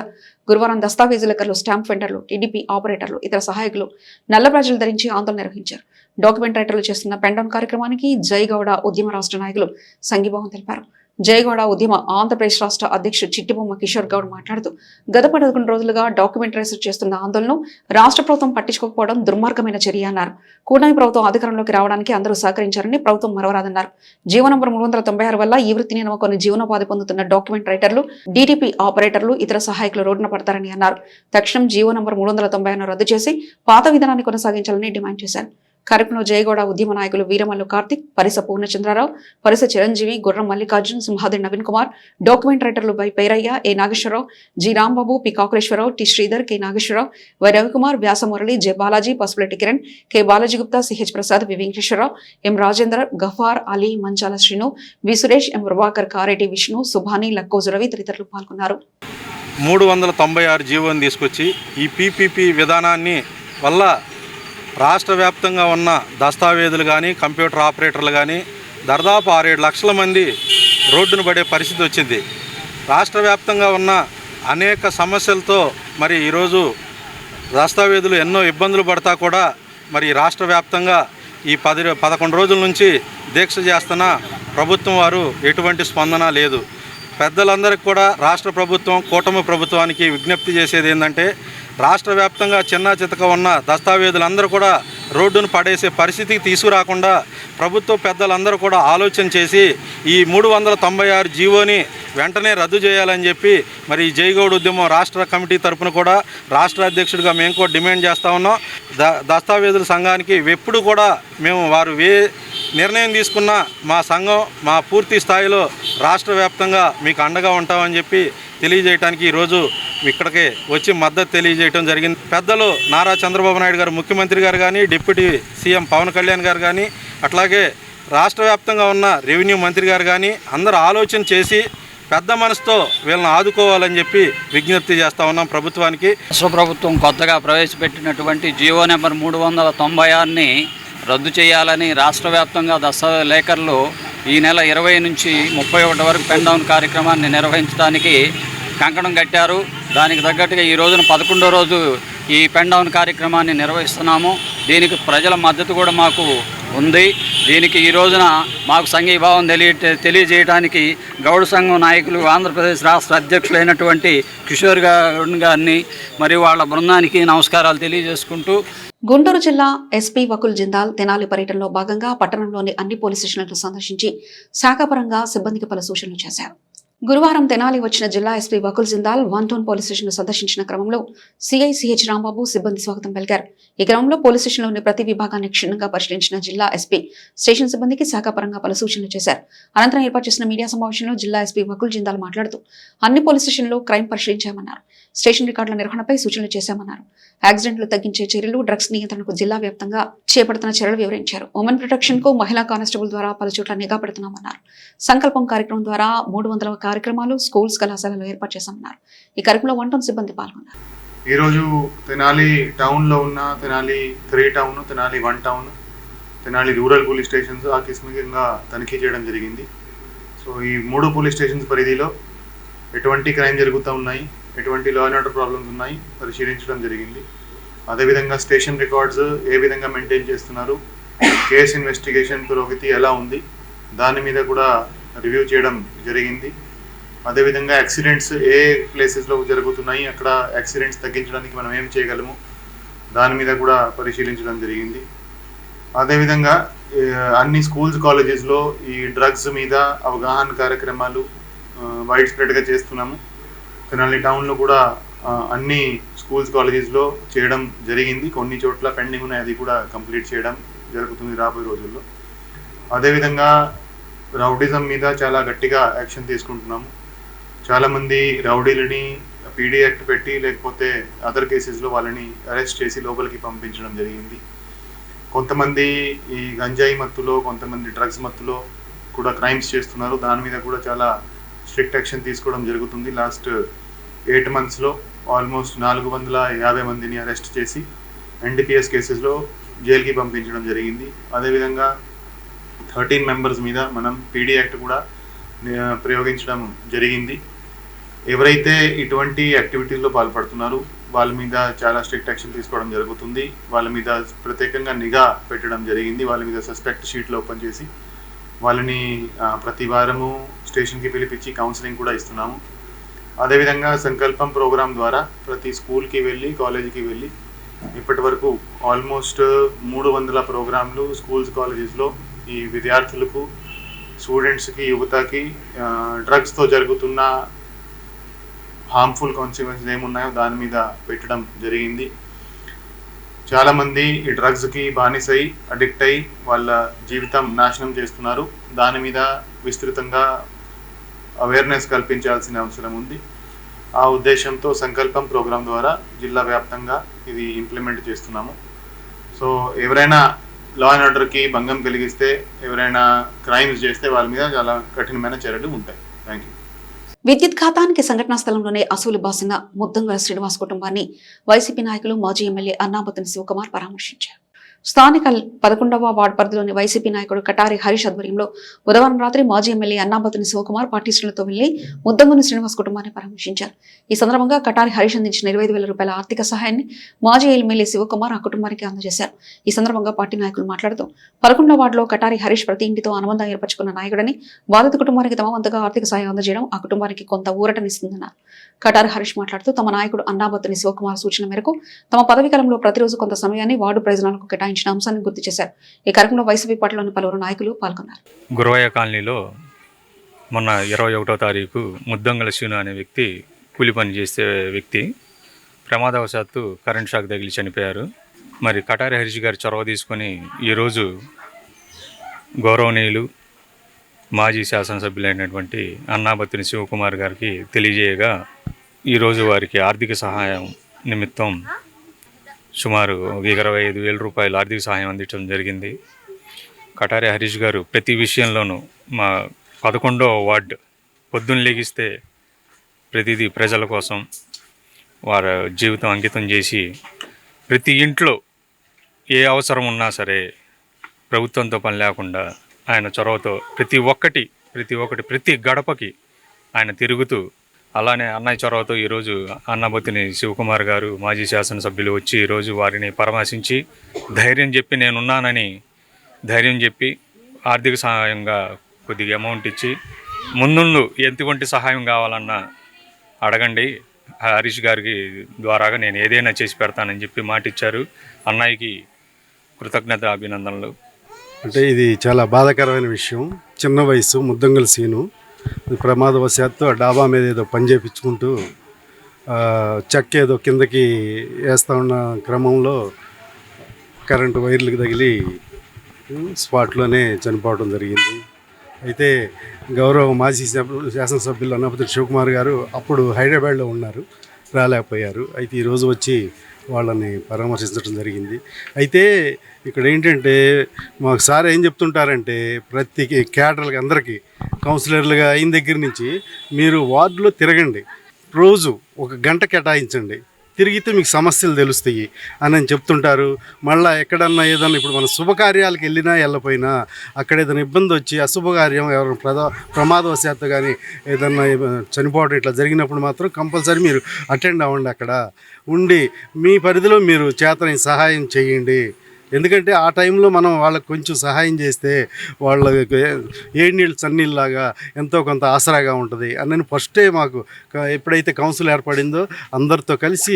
గురువారం దస్తావేజులేకర్లు, స్టాంప్ వెండర్లు, టీడీపీ ఆపరేటర్లు, ఇతర సహాయకులు నల్ల బ్యాడ్జీలు ధరించి ఆందోళన నిర్వహించారు. డాక్యుమెంట్ రైటర్లు చేస్తున్న పెండౌన్ కార్యక్రమానికి జయగౌడ ఉద్యమ రాష్ట్ర నాయకులు సంఘీభావం తెలిపారు. జయగౌడ ఉద్యమ ఆంధ్రప్రదేశ్ రాష్ట్ర అధ్యక్షుడు చిట్టిబొమ్మ కిషోర్ గౌడ్ మాట్లాడుతూ, గత 11 రోజులుగా డాక్యుమెంట్ రైటర్స్ చేస్తున్న ఆందోళనను రాష్ట్ర ప్రభుత్వం పట్టించుకోకపోవడం దుర్మార్గమైన చర్య అన్నారు. కూటమి ప్రభుత్వం అధికారంలోకి రావడానికి అందరూ సహకరించారని, ప్రభుత్వం మరవరాదన్నారు. జీవో నంబర్ 396 వల్ల ఈ వృత్తిని నమ్ముకొని జీవనోపాధి పొందుతున్న డాక్యుమెంట్ రైటర్లు, డీటీపీ ఆపరేటర్లు, ఇతర సహాయకులు రోడ్డున పడతారని అన్నారు. తక్షణం జీవో నంబర్ 396 రద్దు చేసి పాత విధానాన్ని కొనసాగించాలని డిమాండ్ చేశారు. కార్యక్రమంలో జయగౌడ ఉద్యమ నాయకులు వీరమల్లు కార్తిక్, పరిస పూర్ణచంద్రరావు, పరిస చిరంజీవి, గుర్రం మల్లికార్జున్, సింహాద్రి నవీన్ కుమార్, డాక్యుమెంట్ రైటర్లు Y Perayya, A Nageswararao, G Rambabu, P Kakuleswararao, T Sridhar, K Nageswararao, Y Ravikumar, Vyasamurali, J Balaji, Pasupuleti Kiran, K Balaji Gupta, CH Prasad, V Venkateswararao, M Rajender, Gaffar Ali, Manchala Srinu, V Suresh, M Prabhakar, Kareddy Vishnu, Subhani, Lakkoju Ravi తదితరులు పాల్గొన్నారు. 396 జీవోని తీసుకొచ్చి ఈ పీపీపీ విధానాన్ని వల్ల రాష్ట్ర వ్యాప్తంగా ఉన్న దస్తావేజులు కానీ, కంప్యూటర్ ఆపరేటర్లు కానీ దాదాపు 6-7 లక్షల మంది రోడ్డును పడే పరిస్థితి వచ్చింది. రాష్ట్ర వ్యాప్తంగా ఉన్న అనేక సమస్యలతో మరి ఈరోజు దస్తావేజులు ఎన్నో ఇబ్బందులు పడతా కూడా మరి రాష్ట్ర వ్యాప్తంగా ఈ 11 రోజుల నుంచి దీక్ష చేస్తున్న ప్రభుత్వం వారు ఎటువంటి స్పందన లేదు. పెద్దలందరికీ కూడా రాష్ట్ర ప్రభుత్వం, కూటమి ప్రభుత్వానికి విజ్ఞప్తి చేసేది ఏంటంటే, రాష్ట్ర వ్యాప్తంగా చిన్న చితక ఉన్న దస్తావేజులందరూ కూడా రోడ్డును పడేసే పరిస్థితికి తీసుకురాకుండా ప్రభుత్వ పెద్దలందరూ కూడా ఆలోచన చేసి ఈ 396 జీవోని వెంటనే రద్దు చేయాలని చెప్పి మరి జయగౌడ ఉద్యమం రాష్ట్ర కమిటీ తరఫున కూడా రాష్ట్ర అధ్యక్షుడిగా మేము కూడా డిమాండ్ చేస్తూ ఉన్నాం. దస్తావేజుల సంఘానికి ఎప్పుడు కూడా మేము వారు నిర్ణయం తీసుకున్న మా సంఘం మా పూర్తి స్థాయిలో రాష్ట్ర వ్యాప్తంగా మీకు అండగా ఉంటామని చెప్పి తెలియజేయడానికి ఈరోజు ఇక్కడికి వచ్చి మద్దతు తెలియజేయడం జరిగింది. పెద్దలు నారా చంద్రబాబు నాయుడు గారు, ముఖ్యమంత్రి గారు కానీ, డిప్యూటీ సీఎం పవన్ కళ్యాణ్ గారు కానీ, అట్లాగే రాష్ట్ర వ్యాప్తంగా ఉన్న రెవెన్యూ మంత్రి గారు కానీ అందరూ ఆలోచన చేసి పెద్ద మనసుతో వీళ్ళని ఆదుకోవాలని చెప్పి విజ్ఞప్తి చేస్తూ ఉన్నాం ప్రభుత్వానికి. రాష్ట్ర ప్రభుత్వం కొత్తగా ప్రవేశపెట్టినటువంటి జీవో నెంబర్ 396ని రద్దు చేయాలని రాష్ట్ర వ్యాప్తంగా దస్తావేజులేకర్లు ఈ నెల 20 నుంచి 31 వరకు పెండౌన్ కార్యక్రమాన్ని నిర్వహించడానికి కంకణం కట్టారు. దానికి తగ్గట్టుగా ఈ రోజున 11వ రోజు ఈ పెండౌన్ కార్యక్రమాన్ని నిర్వహిస్తున్నాము. దీనికి ప్రజల మద్దతు కూడా మాకు ఉంది. దీనికి ఈ రోజున మాకు సంఘీభావం తెలియజేయడానికి గౌడ సంఘం నాయకులు, ఆంధ్రప్రదేశ్ రాష్ట్ర అధ్యక్షులైనటువంటి కిషోర్ గౌడ్ గారిని మరియు వాళ్ళ బృందానికి నమస్కారాలు తెలియజేసుకుంటూ, గుంటూరు జిల్లా ఎస్పీ వకుల్ జిందాల్ తెనాలి పర్యటనలో భాగంగా పట్టణంలోని అన్ని పోలీస్ స్టేషన్లను సందర్శించి శాఖాపరంగా సిబ్బందికి పలు సూచనలు చేశారు. గురువారం తెనాలి వచ్చిన జిల్లా SP Vakul Jindal 1 town police station సందర్శించిన క్రమంలో సిఐ సిహెచ్ రాంబాబు సిబ్బంది స్వాగతం పలికారు. ఈ క్రమంలో పోలీస్ స్టేషన్లోని ప్రతి విభాగాన్ని క్షుణ్ణంగా పరిశీలించిన జిల్లా ఎస్పీ స్టేషన్ సిబ్బందికి శాఖాపరంగా పలు సూచనలు చేశారు. అనంతరం ఏర్పాటు చేసిన మీడియా సమావేశంలో జిల్లా ఎస్పీ వకుల్ జిందాల్ మాట్లాడుతూ, అన్ని పోలీస్ స్టేషన్లో క్రైమ్ పరిశీలించామన్నారు. స్టేషన్ రికార్డుల నిర్వహణపై సూచనలు చేశామన్నారు. యాక్సిడెంట్లు తగ్గించే చర్యలు, డ్రగ్స్ నియంత్రణకు జిల్లా వ్యాప్తంగా చేపడుతున్న చర్యలు వివరించారు. ఉమెన్ ప్రొటెక్షన్ కు మహిళా కానిస్టేబుల్ ద్వారా పలు చోట్ల నిఘా పెడుతున్నామన్నారు. సంకల్పం కార్యక్రమం ద్వారా 300 కార్యక్రమాలు స్కూల్స్, కళాశాలలో ఏర్పాటు చేశామన్నారు. ఈ కార్యక్రమంలో 1 టౌన్ సిబ్బంది పాల్గొన్నారు. ఈరోజు తెనాలి టౌన్లో ఉన్న Tenali 3 town, Tenali 1 town, Tenali rural police stations ఆకస్మికంగా తనిఖీ చేయడం జరిగింది. సో ఈ 3 పోలీస్ స్టేషన్స్ పరిధిలో ఎటువంటి క్రైమ్ జరుగుతూ ఉన్నాయి, ఎటువంటి లా అండ్ ఆర్డర్ ప్రాబ్లమ్స్ ఉన్నాయి పరిశీలించడం జరిగింది. అదేవిధంగా స్టేషన్ రికార్డ్స్ ఏ విధంగా మెయింటైన్ చేస్తున్నారు, కేసు ఇన్వెస్టిగేషన్ పురోగతి ఎలా ఉంది, దాని మీద కూడా రివ్యూ చేయడం జరిగింది. అదేవిధంగా యాక్సిడెంట్స్ ఏ ప్లేసెస్లో జరుగుతున్నాయి, అక్కడ యాక్సిడెంట్స్ తగ్గించడానికి మనం ఏం చేయగలము దాని మీద కూడా పరిశీలించడం జరిగింది. అదేవిధంగా అన్ని స్కూల్స్, కాలేజెస్లో ఈ డ్రగ్స్ మీద అవగాహన కార్యక్రమాలు వైడ్ స్ప్రెడ్గా చేస్తున్నాము. తెనాలి టౌన్లో కూడా అన్ని స్కూల్స్, కాలేజెస్లో చేయడం జరిగింది. కొన్ని చోట్ల పెండింగ్ ఉన్నాయి, అది కూడా కంప్లీట్ చేయడం జరుగుతుంది రాబోయే రోజుల్లో. అదేవిధంగా రౌడిజం మీద చాలా గట్టిగా యాక్షన్ తీసుకుంటున్నాము. చాలామంది రౌడీలని పీడీ యాక్ట్ పెట్టి లేకపోతే అదర్ కేసెస్లో వాళ్ళని అరెస్ట్ చేసి లోపలికి పంపించడం జరిగింది. కొంతమంది ఈ గంజాయి మత్తులో, కొంతమంది డ్రగ్స్ మత్తులో, కూడా క్రైమ్స్ చేస్తున్నారు. దాని మీద కూడా చాలా స్ట్రిక్ట్ యాక్షన్ తీసుకోవడం జరుగుతుంది. లాస్ట్ 8 monthsలో ఆల్మోస్ట్ 450 మందిని అరెస్ట్ చేసి NDPS కేసెస్లో జైలుకి పంపించడం జరిగింది. అదేవిధంగా 13 members మీద మనం PD యాక్ట్ కూడా ప్రయోగించడం జరిగింది. ఎవరైతే ఇటువంటి యాక్టివిటీల్లో పాల్పడుతున్నారో వాళ్ళ మీద చాలా స్ట్రిక్ట్ యాక్షన్ తీసుకోవడం జరుగుతుంది. వాళ్ళ మీద ప్రత్యేకంగా నిఘా పెట్టడం జరిగింది. వాళ్ళ మీద సస్పెక్ట్ షీట్లు ఓపెన్ చేసి వాళ్ళని ప్రతి వారము స్టేషన్కి పిలిపించి కౌన్సిలింగ్ కూడా ఇస్తున్నాము. అదేవిధంగా సంకల్పం ప్రోగ్రాం ద్వారా ప్రతి స్కూల్కి వెళ్ళి కాలేజీకి వెళ్ళి ఇప్పటి వరకు ఆల్మోస్ట్ 300 ప్రోగ్రాంలు స్కూల్స్ కాలేజెస్లో ఈ విద్యార్థులకు, స్టూడెంట్స్కి, యువతకి డ్రగ్స్తో జరుగుతున్న హార్మ్ఫుల్ కాన్సిక్వెన్సెస్ ఏమున్నాయో దాని మీద పెట్టడం జరిగింది. చాలామంది ఈ డ్రగ్స్కి బానిసై అడిక్ట్ అయ్యి వాళ్ళ జీవితం నాశనం చేస్తున్నారు. దాని మీద విస్తృతంగా అవేర్నెస్ కల్పించాల్సిన అవసరం ఉంది. ఆ ఉద్దేశంతో సంకల్పం ప్రోగ్రాం ద్వారా జిల్లా వ్యాప్తంగా ఇది ఇంప్లిమెంట్ చేస్తున్నాము. సో ఎవరైనా లా అండ్ ఆర్డర్కి భంగం కలిగిస్తే, ఎవరైనా క్రైమ్స్ చేస్తే వాళ్ళ మీద చాలా కఠినమైన చర్యలు ఉంటాయి. Thank you. విద్యుత్ ఘాతానికి సంఘటనా స్థలంలోనే అసూలు బాసిన ముద్దంగల శ్రీనివాస్ కుటుంబాన్ని వైసీపీ నాయకులు మాజీ ఎమ్మెల్యే అన్నాబత్తుని శివకుమార్ పరామర్శించారు. స్థానిక 11వ వార్డు పరిధిలోని వైసీపీ నాయకుడు కటారి హరీష్ ఆధ్వర్యంలో బుధవారం రాత్రి మాజీ ఎమ్మెల్యే అన్నాబత్తుని శివకుమార్ పార్టీ శ్రేణులతో వెళ్లి ముద్దంగుని శ్రీనివాస్ కుటుంబాన్ని పరామర్శించారు. ఈ సందర్భంగా కటారి హరీష్ అందించిన 25,000 రూపాయల ఆర్థిక సహాయాన్ని మాజీ ఎమ్మెల్యే శివకుమార్ ఆ కుటుంబానికి అందజేశారు. ఈ సందర్భంగా పార్టీ నాయకులు మాట్లాడుతూ 11వ వార్డులో కటారి హరీష్ ప్రతి ఇంటితో అనుబంధం ఏర్పరచుకున్న నాయకుడని, బాధిత కుటుంబానికి తమ వంతుగా ఆర్థిక సహాయం అందజేయడం ఆ కుటుంబానికి కొంత ఊరటనిస్తుందన్నారు. కటారి హరీష్ మాట్లాడుతూ తమ నాయకుడు అన్నాబత్తుని శివకుమార్ సూచన మేరకు తమ పదవీ కాలంలో ప్రతిరోజు కొంత సమయాన్ని వార్డు ప్రయోజనాలకు కేటాయించిన అంశాన్ని గుర్తు చేశారు. ఈ కార్యక్రమంలో వైసీపీ పార్టీలోని పలువురు నాయకులు పాల్గొన్నారు. గురవయ్య కాలనీలో మొన్న 21వ తారీఖు ముద్దంగల శివను అనే వ్యక్తి కూలి పని చేసే వ్యక్తి ప్రమాదవశాత్తు కరెంట్ షాక్ తగిలి చనిపోయారు. మరి కటారి హరీష్ గారు చొరవ తీసుకొని ఈరోజు గౌరవనీయులు మాజీ శాసనసభ్యులైనటువంటి అన్నాబత్తుని శివకుమార్ గారికి తెలియజేయగా ఈరోజు వారికి ఆర్థిక సహాయం నిమిత్తం సుమారు 25,000 రూపాయలు ఆర్థిక సహాయం అందించడం జరిగింది. కటారి హరీష్ గారు ప్రతి విషయంలోనూ మా 11వ వార్డు పొద్దున్న లెగిస్తే ప్రతిదీ ప్రజల కోసం వారి జీవితం అంకితం చేసి ప్రతి ఇంట్లో ఏ అవసరం ఉన్నా సరే ప్రభుత్వంతో పని లేకుండా ఆయన చొరవతో ప్రతి గడపకి ఆయన తిరుగుతూ, అలానే అన్నయ్య చొరవతో ఈరోజు అన్నాబత్తుని శివకుమార్ గారు మాజీ శాసనసభ్యులు వచ్చి ఈరోజు వారిని పరామర్శించి ధైర్యం చెప్పి నేనున్నానని ధైర్యం చెప్పి ఆర్థిక సహాయంగా కొద్దిగా అమౌంట్ ఇచ్చి ముందు ఎటువంటి సహాయం కావాలన్నా అడగండి, హరీష్ గారికి ద్వారాగా నేను ఏదైనా చేసి పెడతానని చెప్పి మాట ఇచ్చారు. అన్నయ్యకి కృతజ్ఞత అభినందనలు. అంటే ఇది చాలా బాధాకరమైన విషయం. చిన్న వయసు ముద్దంగల సీను ప్రమాదవశాత్తు ఆ డాబా మీద ఏదో పని చేయించుకుంటూ చెక్క ఏదో కిందకి వేస్తూ ఉన్న క్రమంలో కరెంటు వైర్లకు తగిలి స్పాట్లోనే చనిపోవడం జరిగింది. అయితే గౌరవ మాజీ శాసనసభ్యులు అన్నాబత్తుని శివకుమార్ గారు అప్పుడు హైదరాబాద్లో ఉన్నారు, రాలేకపోయారు. అయితే ఈరోజు వచ్చి వాళ్ళని పరామర్శించడం జరిగింది. అయితే ఇక్కడ ఏంటంటే మాకు సార్ ఏం చెప్తుంటారంటే ప్రతి క్యాడర్లకి అందరికీ కౌన్సిలర్లుగా అయిన దగ్గర నుంచి మీరు వార్డులో తిరగండి, రోజు 1 గంట కేటాయించండి, తిరిగితే మీకు సమస్యలు తెలుస్తాయి అని చెప్తుంటారు. మళ్ళీ ఎక్కడన్నా ఏదన్నా ఇప్పుడు మన శుభకార్యాలకు వెళ్ళినా వెళ్ళపోయినా అక్కడ ఏదైనా ఇబ్బంది వచ్చి అశుభకార్యం ఎవరైనా ప్రమాదవశాత్తు కానీ ఏదన్నా చనిపోవడం ఇట్లా జరిగినప్పుడు మాత్రం కంపల్సరీ మీరు అటెండ్ అవ్వండి. అక్కడ ఉండి మీ పరిధిలో మీరు చేతనైన సహాయం చేయండి. ఎందుకంటే ఆ టైంలో మనం వాళ్ళకి కొంచెం సహాయం చేస్తే వాళ్ళకి ఏడు నీళ్ళు చన్నీళ్ళలాగా ఎంతో కొంత ఆసరాగా ఉంటుంది అని ఫస్టే మాకు ఎప్పుడైతే కౌన్సిల్ ఏర్పడిందో అందరితో కలిసి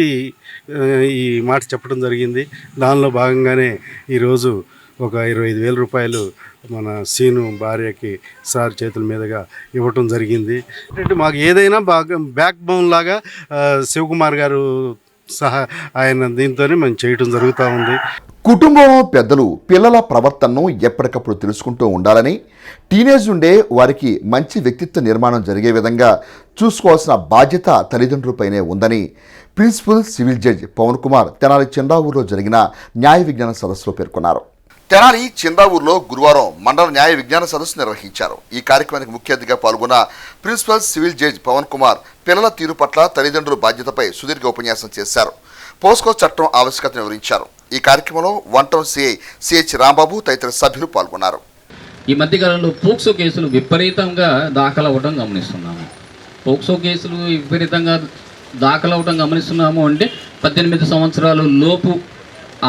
ఈ మాట చెప్పడం జరిగింది. దానిలో భాగంగానే ఈరోజు ఒక 25,000 రూపాయలు మన సీను భార్యకి సార్ చేతుల మీదుగా ఇవ్వటం జరిగింది. అంటే మాకు ఏదైనా బ్యాక్ బోన్ లాగా శివకుమార్ గారు సహా ఆయన దీంతోనే మనం చేయటం జరుగుతూ ఉంది. కుటుంబం పెద్దలు పిల్లల ప్రవర్తనను ఎప్పటికప్పుడు తెలుసుకుంటూ ఉండాలని, టీనేజ్ నుండే వారికి మంచి వ్యక్తిత్వ నిర్మాణం జరిగే విధంగా చూసుకోవాల్సిన బాధ్యత తల్లిదండ్రులపైనే ఉందని principal civil judge Pavan Kumar Tenali చెండావూరులో జరిగిన న్యాయ విజ్ఞాన సదస్సులో పేర్కొన్నారు. తెనాలి చిందావూరులో గురువారం మండల న్యాయ విజ్ఞాన సదస్సు నిర్వహించారు. ఈ కార్యక్రమానికి ముఖ్య అతిథిగా పాల్గొన్న principal civil judge Pavan Kumar పిల్లల తీరు పట్ల తల్లిదండ్రుల బాధ్యతపై సుదీర్ఘ ఉపన్యాసం చేశారు. పోస్కో చట్టం ఆవశ్యకతను వివరించారు. ఈ కార్యక్రమంలో one town CI CH Rambabu తదితర సభ్యులు పాల్గొన్నారు. ఈ మధ్యకాలంలో పోక్సో కేసులు విపరీతంగా దాఖలవ్వడం గమనిస్తున్నాము. పోక్సో కేసులు విపరీతంగా దాఖలవ్వడం గమనిస్తున్నాము అంటే 18 సంవత్సరాలు లోపు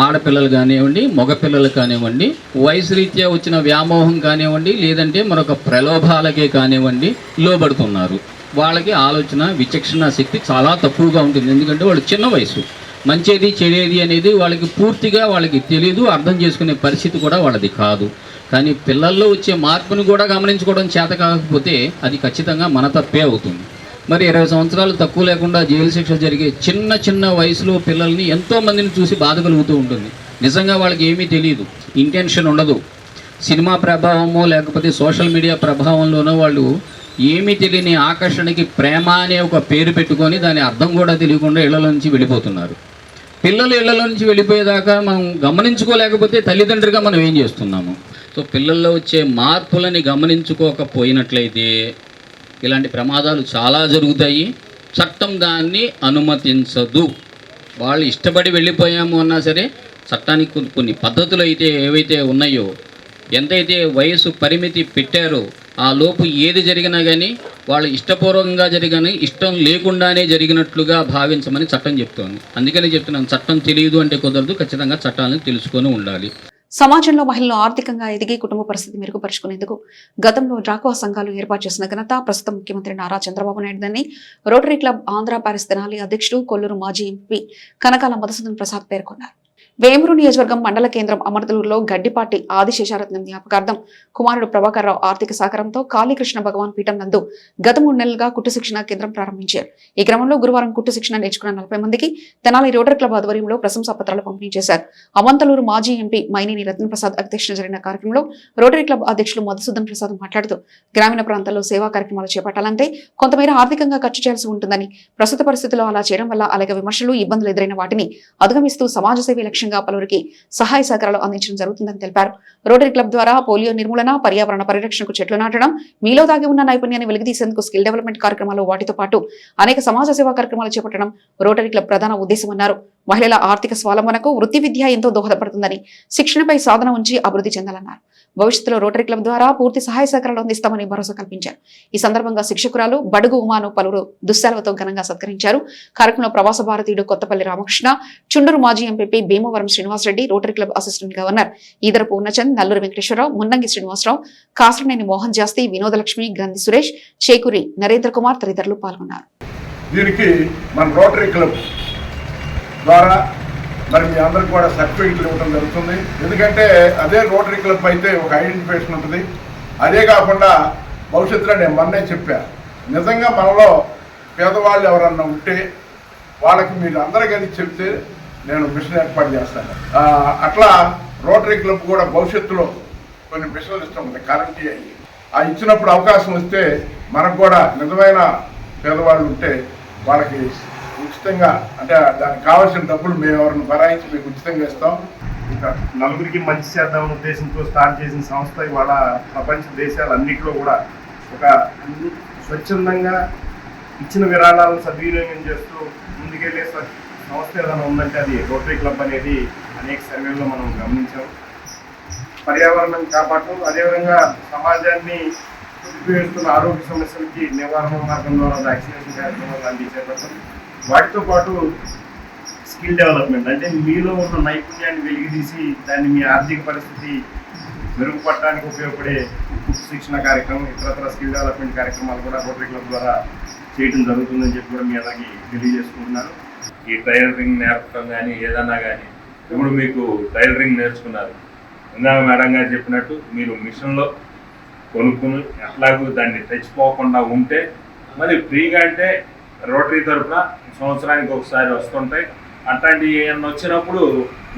ఆడపిల్లలు కానివ్వండి, మగపిల్లలు కానివ్వండి, వయసు రీత్యా వచ్చిన వ్యామోహం కానివ్వండి, లేదంటే మరొక ప్రలోభాలకే కానివ్వండి లోబడుతున్నారు. వాళ్ళకి ఆలోచన విచక్షణ శక్తి చాలా తక్కువగా ఉంటుంది. ఎందుకంటే వాళ్ళు చిన్న వయసు, మంచిది చెడేది అనేది వాళ్ళకి పూర్తిగా తెలియదు, అర్థం చేసుకునే పరిస్థితి కూడా వాళ్ళది కాదు. కానీ పిల్లల్లో వచ్చే మార్పును కూడా గమనించుకోవడం చేత కాకపోతే అది ఖచ్చితంగా మన తప్పే అవుతుంది. మరి 20 సంవత్సరాలు తక్కువ లేకుండా జైలు శిక్ష జరిగే చిన్న వయసులో పిల్లల్ని ఎంతోమందిని చూసి బాధ కలుగుతూ ఉంటుంది. నిజంగా వాళ్ళకి ఏమీ తెలియదు, ఇంటెన్షన్ ఉండదు. సినిమా ప్రభావమో లేకపోతే సోషల్ మీడియా ప్రభావంలోనో వాళ్ళు ఏమీ తెలియని ఆకర్షణకి ప్రేమ అనే ఒక పేరు పెట్టుకొని దాని అర్థం కూడా తెలియకుండా ఇళ్ల నుంచి వెళ్ళిపోతున్నారు. పిల్లలు ఇళ్ల నుంచి వెళ్ళిపోయేదాకా మనం గమనించుకోలేకపోతే తల్లిదండ్రులుగా మనం ఏం చేస్తున్నాము? సో పిల్లల్లో వచ్చే మార్పులని గమనించుకోకపోయినట్లయితే ఇలాంటి ప్రమాదాలు చాలా జరుగుతాయి. చట్టం దాన్ని అనుమతించదు. వాళ్ళు ఇష్టపడి వెళ్ళిపోయాము అన్నా సరే చట్టానికి కొన్ని పద్ధతులు అయితే ఏవైతే ఉన్నాయో, ఎంతైతే వయసు పరిమితి పెట్టారో ఆ లోపు ఏది జరిగినా కానీ వాళ్ళు ఇష్టపూర్వకంగా జరిగిన ఇష్టం లేకుండానే జరిగినట్లుగా భావించమని చట్టం చెప్తోంది. అందుకని చెప్తున్నాను, చట్టం తెలియదు అంటే కుదరదు, ఖచ్చితంగా చట్టాలను తెలుసుకొని ఉండాలి. సమాజంలో మహిళలు ఆర్థికంగా ఎదిగి కుటుంబ పరిస్థితి మెరుగుపరుచుకునేందుకు గతంలో డ్రాక్వా సంఘాలు ఏర్పాటు చేసిన ఘనత ప్రస్తుతం ముఖ్యమంత్రి నారా చంద్రబాబు నాయుడుదని Rotary Club Andhra Paris Tenali అధ్యక్షుడు కొల్లూరు మాజీ ఎంపీ కనకాల మధుసూదన్ ప్రసాద్ పేర్కొన్నారు. వేమూరు నియోజకవర్గం మండల కేంద్రం అమర్దలూరులో గడ్డిపాటి ఆదిశేషారత్నం జ్ఞాపకార్థం కుమారుడు ప్రభాకర్ రావు ఆర్థిక సహకారంతో కాళీకృష్ణ భగవాన్ పీఠం నందు గత 3 నెలలుగా కుట్టు శిక్షణ కేంద్రం ప్రారంభించారు. ఈ క్రమంలో గురువారం కుట్టు శిక్షణ నేర్చుకున్న 40 మందికి తెనాలి రోటరీ క్లబ్ ఆధ్వర్యంలో ప్రశంసా పత్రాలు పంపిణీ చేశారు. అమంతలూరు మాజీ ఎంపీ మైనేని రత్నప్రసాద్ అధ్యక్షతన జరిగిన కార్యక్రమంలో రోటరీ క్లబ్ అధ్యక్షులు మధుసూదన్ ప్రసాద్ మాట్లాడుతూ గ్రామీణ ప్రాంతాల్లో సేవా కార్యక్రమాలు చేపట్టాలంటే కొంతమేర ఆర్థికంగా ఖర్చు చేయాల్సి ఉంటుందని, ప్రస్తుత పరిస్థితుల్లో అలా చేయడం వల్ల అలాగే విమర్శలు ఇబ్బందులు ఎదురైన వాటిని అధిగమిస్తూ సమాజ సేవ లక్ష్యంగా పలువురికి సహాయ సహకారాలు అందించడం జరుగుతుందని తెలిపారు. రోటరీ క్లబ్ ద్వారా పోలియో నిర్మూలన, పర్యావరణ పరిరక్షణకు చెట్లు నాటడం, మీలో దాగి ఉన్న నైపుణ్యాన్ని వెలికితీసేందుకు స్కిల్ డెవలప్మెంట్ కార్యక్రమాలు, వాటితో పాటు అనేక సమాజ సేవా కార్యక్రమాలు చేపట్టడం రోటరీ క్లబ్ ప్రధాన ఉద్దేశమన్నారు. మహిళల ఆర్థిక స్వావలంబనకు వృత్తి విద్య ఎంతో దోహదపడుతుందని, శిక్షణపై సాధన ఉంచి అభివృద్ధి చెందాలన్నారు. భవిష్యత్తులో రోటరీ క్లబ్ ద్వారా పూర్తి సహాయ సహకారాలు అందిస్తామని భరోసా కల్పించారు. ఈ సందర్భంగా శిక్షకురాలు బడుగు ఉమాను పలువురు దుశ్శాలతో ఘనంగా సత్కరించారు. కార్యక్రమంలో ప్రవాస భారతీయుడు కొత్తపల్లి రామకృష్ణ, చుండూరు మాజీ MP Bhimavaram Srinivasareddy, Rotary Club assistant governor Edara Purnachand, Nalluru Venkateswararao, Munnangi Srinivasarao, Kasaraneni Mohan Jasti, Vinodalakshmi, Granthi Suresh, చేకూరి నరేంద్ర కుమార్ తదితరులు పాల్గొన్నారు. దీనికి మన రోటరీ క్లబ్ ద్వారా మరి మీ అందరికి కూడా సర్టిఫికెట్లు ఇవ్వడం జరుగుతుంది. ఎందుకంటే అదే రోటరీ క్లబ్ అయితే ఒక ఐడెంటిఫికేషన్ ఉంటుంది. అదే కాకుండా భవిష్యత్తులో నేను మొన్నే చెప్పా, నిజంగా మనలో పేదవాళ్ళు ఎవరన్నా ఉంటే వాళ్ళకి మీరు అందరికీ చెప్తే నేను మిషన్ ఏర్పాటు చేస్తాను. అట్లా రోటరీ క్లబ్ కూడా భవిష్యత్తులో కొన్ని మిషన్లు ఇస్తుంది కరెంట్ అయ్యి. ఆ ఇచ్చినప్పుడు అవకాశం వస్తే మనకు కూడా నిజమైన పేదవాళ్ళు ఉంటే వాళ్ళకి ఉచితంగా, అంటే దానికి కావాల్సిన డబ్బులు మేము ఎవరిని భరాయించి మీకు ఉచితంగా ఇస్తాం. ఇంకా నలుగురికి మంచి చేద్దామనే ఉద్దేశంతో స్టార్ట్ చేసిన సంస్థ ఇవాళ ప్రపంచ దేశాలన్నింటిలో కూడా ఒక స్వచ్ఛందంగా ఇచ్చిన విరాళాలను సద్వినియోగం చేస్తూ ముందుకెళ్ళే సంస్థ ఏదైనా ఉందంటే అది రోటరీ క్లబ్ అనేది అనేక సర్వేల్లో మనం గమనించాం. పర్యావరణం కాపాడటం, అదేవిధంగా సమాజాన్ని ఉపయోగిస్తున్న ఆరోగ్య సమస్యలకి నివారణ మార్గం ద్వారా వ్యాక్సినేషన్ కార్యక్రమాలు లాంటివి చేపడతాం. వాటితో పాటు స్కిల్ డెవలప్మెంట్, అంటే మీలో ఉన్న నైపుణ్యాన్ని వెలికితీసి దాన్ని మీ ఆర్థిక పరిస్థితి మెరుగుపడటానికి ఉపయోగపడే కుట్టు శిక్షణ కార్యక్రమం, ఇతరత్ర స్కిల్ డెవలప్మెంట్ కార్యక్రమాలు కూడా రోటరీ క్లబ్ ద్వారా చేయడం జరుగుతుందని చెప్పి కూడా మీ అలాగే తెలియజేసుకుంటున్నారు. ఈ టైలరింగ్ నేర్పడం కానీ ఏదన్నా కానీ, ఇప్పుడు మీకు టైలరింగ్ నేర్చుకున్నారు, ఇందాక మేడం గారు చెప్పినట్టు మీరు మిషన్లో కొనుక్కుని ఎట్లాగూ దాన్ని తెచ్చిపోకుండా ఉంటే మరి ఫ్రీగా అంటే రోటరీ తరఫున సంవత్సరానికి ఒకసారి వస్తుంటాయి. అట్లాంటివి ఏమన్నా వచ్చినప్పుడు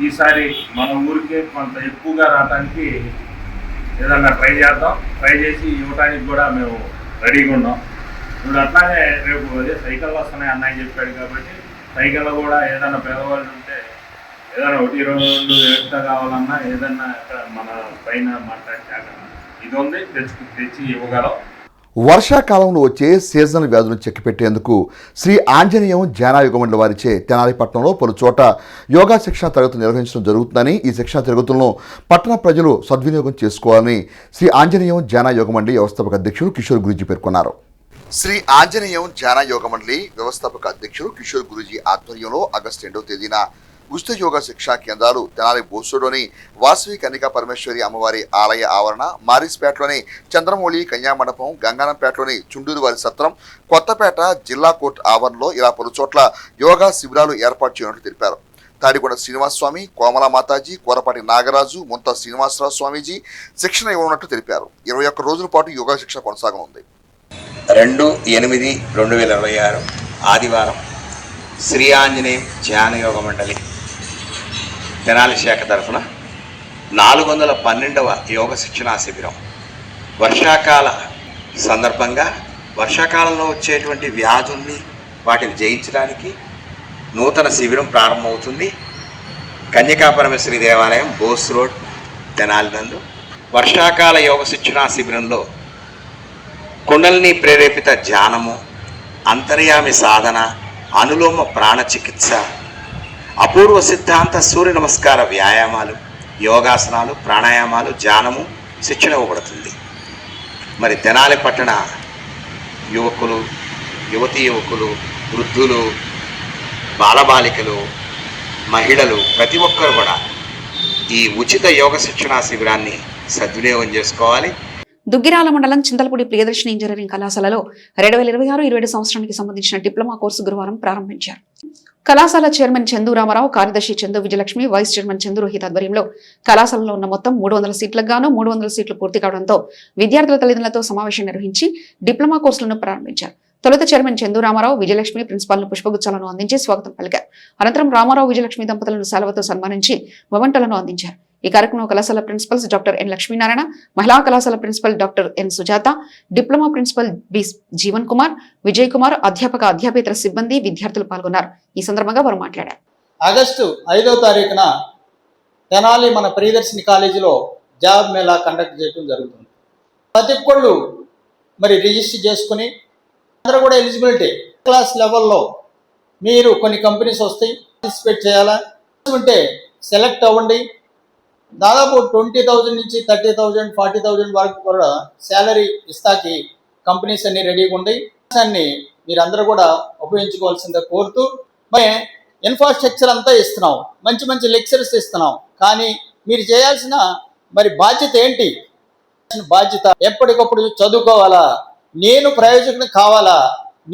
ఈసారి మన ఊరికి కొంత ఎక్కువగా రావడానికి ఏదన్నా ట్రై చేద్దాం, ట్రై చేసి ఇవ్వడానికి కూడా మేము రెడీగా ఉన్నాం. ఇప్పుడు అట్లానే రేపు అదే సైకిల్ వస్తున్నాయి అన్నయ్య చెప్పాడు కాబట్టి సైకిల్లో కూడా ఏదైనా పేదవాళ్ళు ఉంటే ఏదైనా 1-2 వ్యక్త కావాలన్నా ఏదన్నా మన పైన మాట్లాడాక ఇది ఉంది తెచ్చి ఇవ్వగలం. వర్షాకాలంలో వచ్చే సీజనల్ వ్యాధులను చెక్కిపెట్టేందుకు శ్రీ ఆంజనేయం ధ్యానయోగ మండలి వారిచే తెనాలి పట్టణంలో పలు చోట యోగా శిక్షణ తరగతులు నిర్వహించడం జరుగుతుందని, ఈ శిక్షణ తరగతులను పట్టణ ప్రజలు సద్వినియోగం చేసుకోవాలని శ్రీ ఆంజనేయం ధ్యానయోగ మండలి వ్యవస్థాపక అధ్యక్షుడు కిషోర్ గురూజీ పేర్కొన్నారు. శ్రీ ఆంజనేయం ధ్యానయోగ మండలి వ్యవస్థాపక అధ్యక్షుడు కిషోర్ గురూజీ ఆధ్వర్యంలో ఆగస్టు 2వ తేదీన ఉచిత యోగా శిక్షా కేంద్రాలు తెనాలి బోసులోని వాసవి కన్నికా పరమేశ్వరి అమ్మవారి ఆలయ ఆవరణ, మారిస్పేటలోని చంద్రమౌళి కన్యామండపం, గంగానంపేటలోని చుండూరు వారి సత్రం, కొత్తపేట జిల్లా కోర్టు ఆవరణలో ఇలా పలు చోట్ల యోగా శిబిరాలు ఏర్పాటు చేయనున్నట్లు తెలిపారు. తాడికొండ శ్రీనివాసస్వామి, కోమల మాతాజీ, కోరపాటి నాగరాజు, ముంత శ్రీనివాసరావు స్వామీజీ శిక్షణ ఇవ్వనున్నట్లు తెలిపారు. 21 రోజుల పాటు యోగా శిక్షణ కొనసాగనుంది. 2/8/2026 ఆదివారం శ్రీ ఆంజనేయం ధ్యానయోగ మండలి తెనాలి శాఖ తరఫున 412వ యోగ శిక్షణా శిబిరం వర్షాకాల సందర్భంగా వర్షాకాలంలో వచ్చేటువంటి వ్యాధుల్ని వాటిని జయించడానికి నూతన శిబిరం ప్రారంభమవుతుంది. కన్యకా పరమేశ్వరి దేవాలయం, బోస్ రోడ్, తెనాలి నందు. వర్షాకాల యోగ శిక్షణా శిబిరంలో కుండలిని ప్రేరేపిత ధ్యానము, అంతర్యామి సాధన, అనులోమ ప్రాణ చికిత్స, అపూర్వ సిద్ధాంత సూర్య నమస్కార వ్యాయామాలు, యోగాసనాలు, ప్రాణాయామాలు, ధ్యానము శిక్షణ ఇవ్వబడుతుంది. మరి తెనాలి పట్టణ యువకులు, యువకులు, వృద్ధులు, బాలబాలికలు, మహిళలు ప్రతి ఒక్కరు కూడా ఈ ఉచిత యోగ శిక్షణా శిబిరాన్ని సద్వినియోగం చేసుకోవాలి. దుగ్గిరాల మండలం చింతలపూడి ప్రియదర్శిని ఇంజనీరింగ్ కళాశాలలో 2026-27 సంవత్సరానికి సంబంధించిన డిప్లొమా కోర్సు గురువారం ప్రారంభించారు. కళాశాల చైర్మన్ చందు రామారావు, కార్యదర్శి చందు విజయలక్ష్మి, వైస్ చైర్మన్ చందు రోహిత్ ఆధ్వర్యంలో కళాశాలలో ఉన్న మొత్తం 300 సీట్లకు గాను 300 సీట్లు పూర్తి కావడంతో విద్యార్థుల తల్లిదండ్రులతో సమావేశం నిర్వహించి డిప్లొమా కోర్సులను ప్రారంభించారు. తొలుత చైర్మన్ చందు రామారావు, విజయలక్ష్మి ప్రిన్సిపాల్ను పుష్పగుచ్చాలను అందించి స్వాగతం పలికారు. అనంతరం రామారావు, విజయలక్ష్మి దంపతులను సెలవుతో సన్మానించి మొమెంటలను అందించారు. ఈ కార్యక్రమంలో కళాశాల ప్రిన్సిపల్స్ డాక్టర్ ఎన్ లక్ష్మీనారాయణ, మహిళా కళాశాల principal doctor N Sujatha, diploma principal B Jeevan Kumar, Vijay Kumar, అధ్యాపేతర సిబ్బంది, విద్యార్థులు పాల్గొన్నారు. ఈ సందర్భంగా వారు మాట్లాడారు. ఆగస్టు 5వ తారీఖున తెనాలి మన ప్రియదర్శిని కాలేజీలో జాబ్ మేళా కండక్ట్ చేయడం జరుగుతుంది. ప్రతి ఒక్కళ్ళు మరి రిజిస్టర్ చేసుకుని అందరూ కూడా ఎలిజిబిలిటీ క్లాస్ లెవెల్లో మీరు కొన్ని కంపెనీస్ వస్తాయి, పార్టిసిపేట్ చేయాలా అంటే సెలెక్ట్ అవ్వండి. దాదాపు 20,000 నుంచి 30,000, 40,000 వరకు కూడా శాలరీ ఇస్తాకి కంపెనీస్ అన్ని రెడీగా ఉండి అన్ని మీరందరూ కూడా ఉపయోగించుకోవాల్సిందిగా కోరుతూ, మరి ఇన్ఫ్రాస్ట్రక్చర్ అంతా ఇస్తున్నాం, మంచి మంచి లెక్చరర్స్ ఇస్తున్నాం, కానీ మీరు చేయాల్సిన మరి బాధ్యత ఏంటి? బాధ్యత ఎప్పటికప్పుడు చదువుకోవాలా, నేను ప్రయోజనం కావాలా,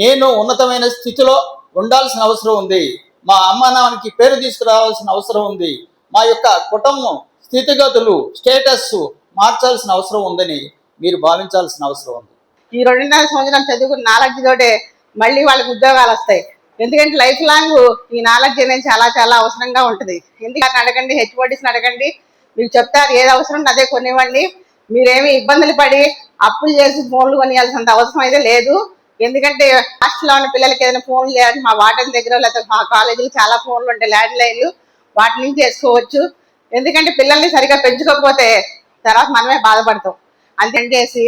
నేను ఉన్నతమైన స్థితిలో ఉండాల్సిన అవసరం ఉంది, మా అమ్మ నాన్నకి పేరు తీసుకురావాల్సిన అవసరం ఉంది, మా యొక్క కుటుంబం స్థితిగతులు స్టేటస్ మార్చాల్సిన అవసరం ఉందని మీరు భావించాల్సిన అవసరం ఉంది. ఈ 2.5 సంవత్సరాలు చదువుకున్న నాలెడ్జ్ తోటే మళ్ళీ వాళ్ళకి ఉద్యోగాలు వస్తాయి. ఎందుకంటే లైఫ్ లాంగ్ ఈ నాలెడ్జ్ అనేది చాలా చాలా అవసరంగా ఉంటుంది. ఎందుకంటే అడగండి, హెచ్ఓడిస్ని అడగండి, మీకు చెప్తారు ఏది అవసరం అదే కొనివ్వండి. మీరేమి ఇబ్బందులు పడి అప్పులు చేసి ఫోన్లు కొనియాల్సినంత అవసరం అయితే లేదు. ఎందుకంటే హాస్టల్లో ఉన్న పిల్లలకి ఏదైనా ఫోన్లు చేయాలి, మా వార్డెన్ దగ్గర లేకపోతే మా కాలేజీలో చాలా ఫోన్లు ఉంటాయి, ల్యాండ్ లైన్లు, వాటి నుంచి చేసుకోవచ్చు. ఎందుకంటే పిల్లల్ని సరిగా పెంచుకోకపోతే తర్వాత మనమే బాధపడతాం. అంతే చేసి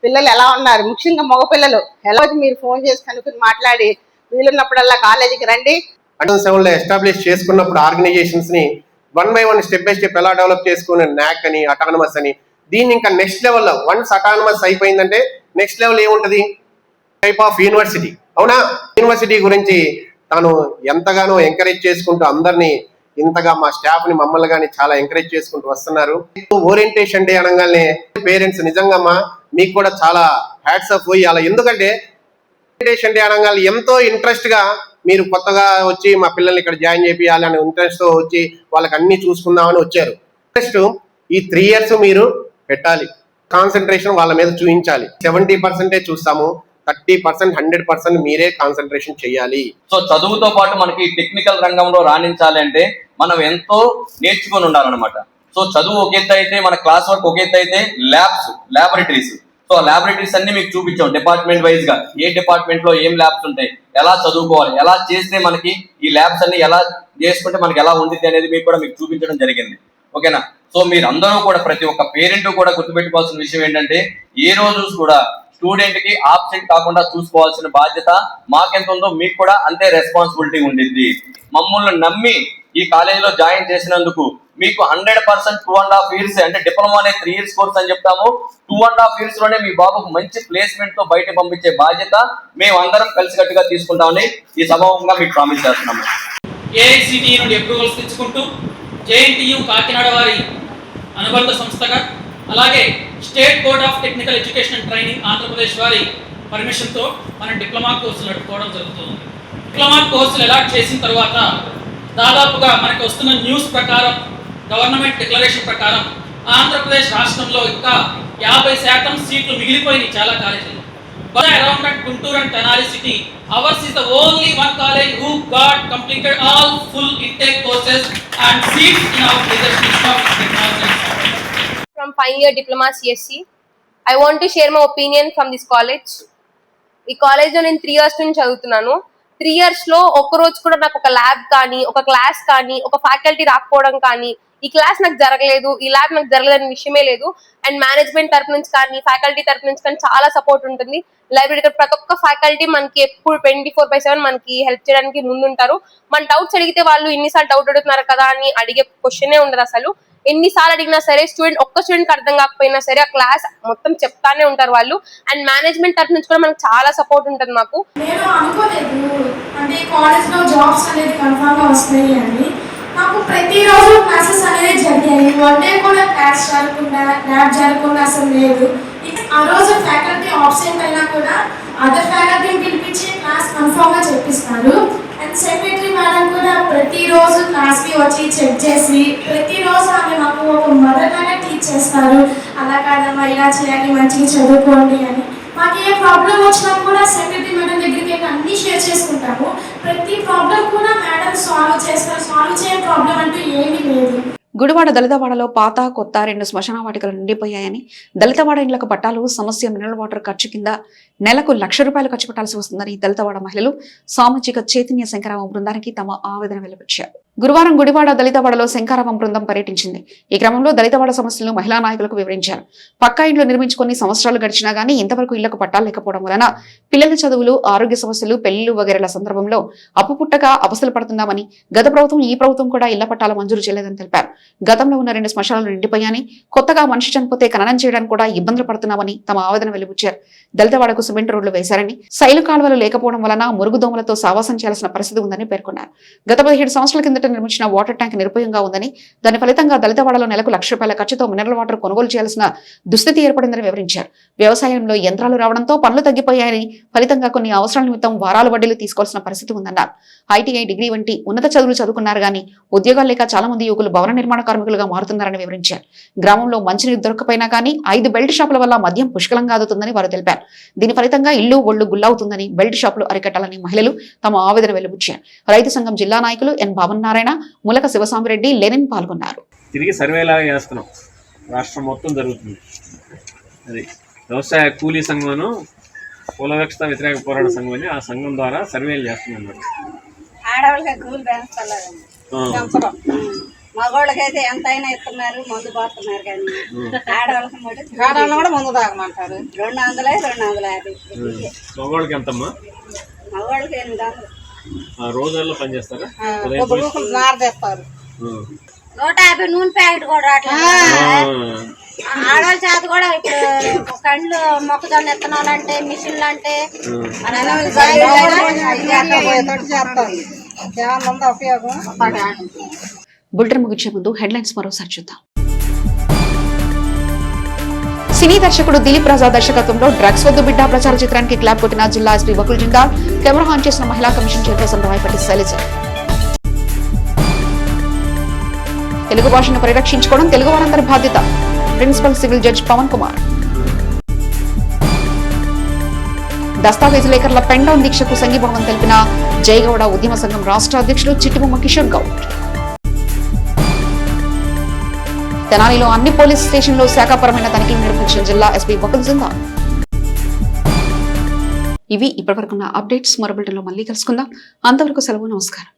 పిల్లలు ఎలా ఉన్నారు, ముఖ్యంగా మగపిల్లలు ఎలా మీరు ఫోన్ చేసి కనుక్కుని మాట్లాడి వీలున్నప్పుడల్లా కాలేజీకి రండి. 7లో ఎస్టాబ్లిష్ చేసుకున్నప్పుడు ఆర్గనైజేషన్స్ ని 1 by 1 స్టెప్ బై స్టెప్ ఎలా డెవలప్ చేసుకుని నాక్ అని, అటానమస్ అని, దీన్ని ఇంకా నెక్స్ట్ లెవెల్లో వన్స్ అటానమస్ అయిపోయిందంటే నెక్స్ట్ లెవెల్ ఏముంటది? Type of university. అవునా? యూనివర్సిటీ గురించి తాను ఎంతగానో ఎంకరేజ్ చేసుకుంటూ అందరినీ ఇంతగా మా స్టాఫ్ ని మమ్మల్ని కానీ చాలా ఎంకరేజ్ చేసుకుంటూ వస్తున్నారు. ఓరియంటేషన్ డే అనగానే పేరెంట్స్ నిజంగా మీకు కూడా చాలా హ్యాట్స్ ఆఫ్ ఇవ్వాలి. ఎందుకంటే ఓరియంటేషన్ డే అనగానే ఎంతో ఇంట్రెస్ట్ గా మీరు కొత్తగా వచ్చి మా పిల్లల్ని ఇక్కడ జాయిన్ చేయాలి అనే ఇంట్రెస్ట్ తో వచ్చి వాళ్ళకి అన్ని చూసుకుందామని వచ్చారు. ఇంట్రెస్ట్ ఈ 3 years మీరు పెట్టాలి, కాన్సన్ట్రేషన్ వాళ్ళ మీద చూపించాలి. 70% చూస్తాము, 30%, 100% మీరే కాన్సన్ట్రేషన్ చేయాలి. సో చదువుతో పాటు మనకి టెక్నికల్ రంగంలో రాణించాలి అంటే మనం ఎంతో నేర్చుకొని ఉండాలన్నమాట. సో చదువు ఒక ఎత్తు అయితే, మన క్లాస్ వర్క్ ఒక ఎత్తు అయితే, ల్యాబరేటరీస్, సో ల్యాబొరేటరీస్ అన్ని మీకు చూపించాం డిపార్ట్మెంట్ వైజ్ గా, ఏ డిపార్ట్మెంట్ లో ఏం ల్యాబ్స్ ఉంటాయి, ఎలా చదువుకోవాలి, ఎలా చేస్తే మనకి ఈ ల్యాబ్స్ అన్ని ఎలా చేసుకుంటే మనకి ఎలా ఉంటుంది అనేది మీకు చూపించడం జరిగింది. ఓకేనా? సో మీరు అందరూ కూడా ప్రతి ఒక్క పేరెంట్ కూడా గుర్తుపెట్టుకోవాల్సిన విషయం ఏంటంటే ఏ రోజు కూడా స్టూడెంట్ కి ఆబ్సెంట్ కాకుండా చూసుకోవాల్సిన బాధ్యత మాకెంత ఉందో మీకు కూడా అంతే రెస్పాన్సిబిలిటీ ఉండింది. మమ్మల్ని నమ్మి ఈ కాలేజీలో జాయిన్ చేసినందుకు మీకు 100% 2.5 years అంటే డిప్లొమా అనే 3 years కోర్స్ అని చెప్తాము. 2.5 years లోనే మీ బాబుకు మంచి ప్లేస్మెంట్ తో బయట పంపించే బాధ్యత మేము అందరం కలిసికట్టుగా తీసుకుంటామని ఈ సభాముఖంగా మీకు ప్రామిస్ చేస్తున్నాము. ఏఐసిటి నుండి అప్రూవల్స్ తెచ్చుకుంటూ జేఎన్టీయు కాకినాడ వారి అనుబంధ సంస్థగా, అలాగే state board of technical education and training Andhra Pradesh వారి పర్మిషన్తో మనం డిప్లొమా కోర్సులు నడుపుకోవడం జరుగుతుంది. డిప్లొమా కోర్సులు అలాట్ చేసిన తర్వాత దాదాపుగా మనకు వస్తున్న న్యూస్ ప్రకారం, గవర్నమెంట్ డిక్లరేషన్ ప్రకారం ఆంధ్రప్రదేశ్ రాష్ట్రంలో ఇంకా 50% సీట్లు మిగిలిపోయినాయి చాలా కాలేజీలు. But around that Guntur and Tenali city, ours is the only one college who got completed all full intake courses and seats in our leadership of technology. From 5-year diploma CSC, I want to share my opinion from this college. ఈ కాలేజ్లో నేను 3 years నుంచి చదువుతున్నాను. 3 years లో ఒక్క రోజు కూడా నాకు ఒక ల్యాబ్ కానీ, ఒక క్లాస్ కానీ, ఒక ఫ్యాకల్టీ రాకపోవడం కానీ, ఈ క్లాస్ నాకు జరగలేదు, ఈ ల్యాబ్ నాకు జరగలేదు అనే విషయమే లేదు. అండ్ మేనేజ్మెంట్ తరపు నుంచి కానీ, ఫ్యాకల్టీ తరపు నుంచి కానీ చాలా సపోర్ట్ ఉంటుంది. లైబ్రరీ ప్రతి ఒక్క ఫ్యాకల్టీ మనకి ఎప్పుడు 24/7 మనకి హెల్ప్ చేయడానికి ముందుంటారు. మన డౌట్స్ అడిగితే వాళ్ళు ఎన్నిసార్లు డౌట్ అడుగుతున్నారు కదా అని అడిగే క్వశ్చనే ఉండదు అసలు. ఎన్నిసార్లు అడిగినా సరే ఒక్క స్టూడెంట్ అర్థం కాకపోయినా సరే ఆ క్లాస్ మొత్తం చెప్తానే ఉంటారు వాళ్ళు. అండ్ మేనేజ్మెంట్ తరఫు నుంచి కూడా మనకు చాలా సపోర్ట్ ఉంటుంది. మాకు నేను అనుకోలేదు అంటే కాలేజ్ లో జాబ్స్ అనేది కన్ఫర్మ్ గా వస్తాయి అని. నాకు ప్రతిరోజు క్లాసెస్ అనేది జరిగాయి. వన్ డే కూడా క్లాస్ జరగకుండా, ల్యాబ్ జరగకుండా అసలు లేదు. ఆ రోజు ఫ్యాకల్టీ ఆబ్సెంట్ అయినా కూడా అదర్ ఫ్యాకల్టీని పిలిపించి క్లాస్ కన్ఫర్మ్ గా చెప్పిస్తారు. అండ్ సెక్రటరీ మేడం కూడా ప్రతిరోజు క్లాస్ కి వచ్చి చెక్ చేసి ప్రతిరోజు ఆమె మాకు ఒక మదర్ లాగా టీచ్ చేస్తారు. అలా కాదమ్మా, ఇలా చేయాలి, మంచిగా చదువుకోండి అని. మాకు ఏ ప్రాబ్లం వచ్చినా కూడా సెక్రటరీ మేడం దగ్గరికి వెళ్ళి అన్ని షేర్ చేసుకుంటాము. ప్రతి ప్రాబ్లం కూడా మేడం సాల్వ్ చేస్తారు. సాల్వ్ చేయని ప్రాబ్లం అంటూ ఏమీ లేదు. గుడివాడ దళితవాడలో పాత కొత్త 2 శ్మశాన వాటికలు నిండిపోయాయని, దళితవాడ ఇండ్లకు పట్టాలు సమస్య మినరల్ వాటర్ ఖర్చు కింద నెలకు ₹1,00,000 ఖర్చు పెట్టాల్సి వస్తుందని దళితవాడ మహిళలు సామాజిక చైతన్య శంకరావం బృందానికి తమ ఆవేదన వెలిబుచ్చారు. గురువారం గుడివాడ దళితవాడలో శంకరావం బృందం పర్యటించింది. ఈ క్రమంలో దళితవాడ సమస్యలను మహిళా నాయకులకు వివరించారు. పక్కా ఇండ్లు నిర్మించుకొని సంవత్సరాలు గడిచినా గానీ ఇంతవరకు ఇళ్లకు పట్టాలు లేకపోవడం వలన పిల్లల చదువులు, ఆరోగ్య సమస్యలు, పెళ్లిళ్లు వగైరాల సందర్భంలో అప్పు పుట్టక అవస్థలు పడుతున్నామని, గత ప్రభుత్వం ఈ ప్రభుత్వం కూడా ఇళ్ల పట్టాలు మంజూరు చేయలేదని తెలిపారు. గతంలో ఉన్న 2 శ్మశానాలు నిండిపోయాయని, కొత్తగా మనిషి చనిపోతే ఖననం చేయడానికి కూడా ఇబ్బందులు పడుతున్నామని తమ ఆవేదన వెలిబుచ్చారు. దళితవాడకు సిమెంట్ రోడ్లు వేశారని, శైలు కాలువలు లేకపోవడం వలన మురుగుదోమలతో సావాసం చేయాల్సిన పరిస్థితి ఉందని పేర్కొన్నారు. గత 17 సంవత్సరాల కిందట నిర్మించిన వాటర్ ట్యాంక్ నిరుపయోగంగా ఉందని, దాని ఫలితంగా దళితవాడలో నెలకు ₹1,00,000 ఖర్చుతో మినరల్ వాటర్ కొనుగోలు చేయాల్సిన దుస్థితి ఏర్పడిందని వివరించారు. వ్యవసాయంలో యంత్రాలు రావడంతో పనులు తగ్గిపోయాయని, ఫలితంగా కొన్ని అవసరాల నిమిత్తం వారాలు వడ్డీలు తీసుకోవాల్సిన పరిస్థితి ఉందన్నారు. ఐటీఐ డిగ్రీ వంటి ఉన్నత చదువులు చదువుకున్నారు గానీ ఉద్యోగాలు లేక చాలా మంది యువకులు భవన నిర్మాణ కార్మికులుగా మారుతున్నారని వివరించారు. గ్రామంలో మంచినీరు దొరకపోయినా కానీ 5 బెల్ట్ షాపుల వల్ల మద్యం పుష్కలంగా అందుతుందని వారు తెలిపారు. దీని ఫలితంగా ఇల్లు ఒళ్ళు గుల్లవుతుందని, బెల్ట్ షాపులు అరికట్టాలని మహిళలు తమ ఆవేదన వెలిబుచ్చారు. రైతు సంఘం జిల్లా నాయకులు ఎన్ బాబన్ నారాయణ, ములక శివసామిరెడ్డి, లెనిన్ పాల్గొన్నారు. తిరిగి సర్వేలాగా చేస్తున్నాం, రాష్ట్రం మొత్తం జరుగుతుంది. అది వ్యవసాయ కూలీ సంఘం, కుల వ్యతిరేక పోరాట సంఘం అని ఆ సంఘం ద్వారా సర్వేలు చేస్తున్నాం. ఆడవాళ్ళకి కూలి పెంచడం, మగవాళ్ళకైతే ఎంత అయినా ఇస్తున్నారు, మందు పోస్తున్నారు. కానీ ఆడవాళ్ళకి కూడా మందు తాగమంటారు. 200, 250. మగవాళ్ళకి ఎంతమ్మా? మగవాళ్ళకి 800. రోజుల్లో పనిచేస్తారా? నారదేస్తారు. 150 నూనె ప్యాకెట్ కూడా రావట్లేదు. ఆడవాళ్ళ చేత కూడా ఇప్పుడు కండ్లు మొక్కజొన్న ఎత్తనాలంటే, మిషన్లు అంటే బులెటిన్ ముగించే ముందు హెడ్లైన్స్ మరోసారి చూద్దాం. సినీ దర్శకుడు దిలీప్ రాజా దర్శకత్వంలో డ్రగ్స్ వద్దు బిడ్డ ప్రచార చిత్రానికి క్లాప్ కొట్టిన జిల్లా SP Vakul Jindal, camera on చేసిన మహిళా కమిషన్ చైర్పర్సన్ రాయపట్టి శైలజ. తెలుగు భాషను పరిరక్షించుకోవడం తెలుగు వారందరి బాధ్యత, principal civil judge Pavan Kumar. దస్తావేజు లేఖర్ల పెండౌన్ దీక్షకు సంఘీభావం తెలిపిన జయగౌడ ఉద్యమ సంఘం రాష్ట్ర అధ్యక్షుడు చిట్టిబొమ్మ కిషోర్ గౌడ్. తెనాలిలో అన్ని పోలీస్ స్టేషన్లో శాఖాపరమైన తనిఖీలు నిర్వహించిన జిల్లా ఎస్పీ వకుల్ జిందాల్. ఇవి ఇప్పటివరకున్న అప్డేట్స్. మరో బులెటిన్లో మళ్ళీ కలుసుకుందాం. అంతవరకు సెలవు. నమస్కారం.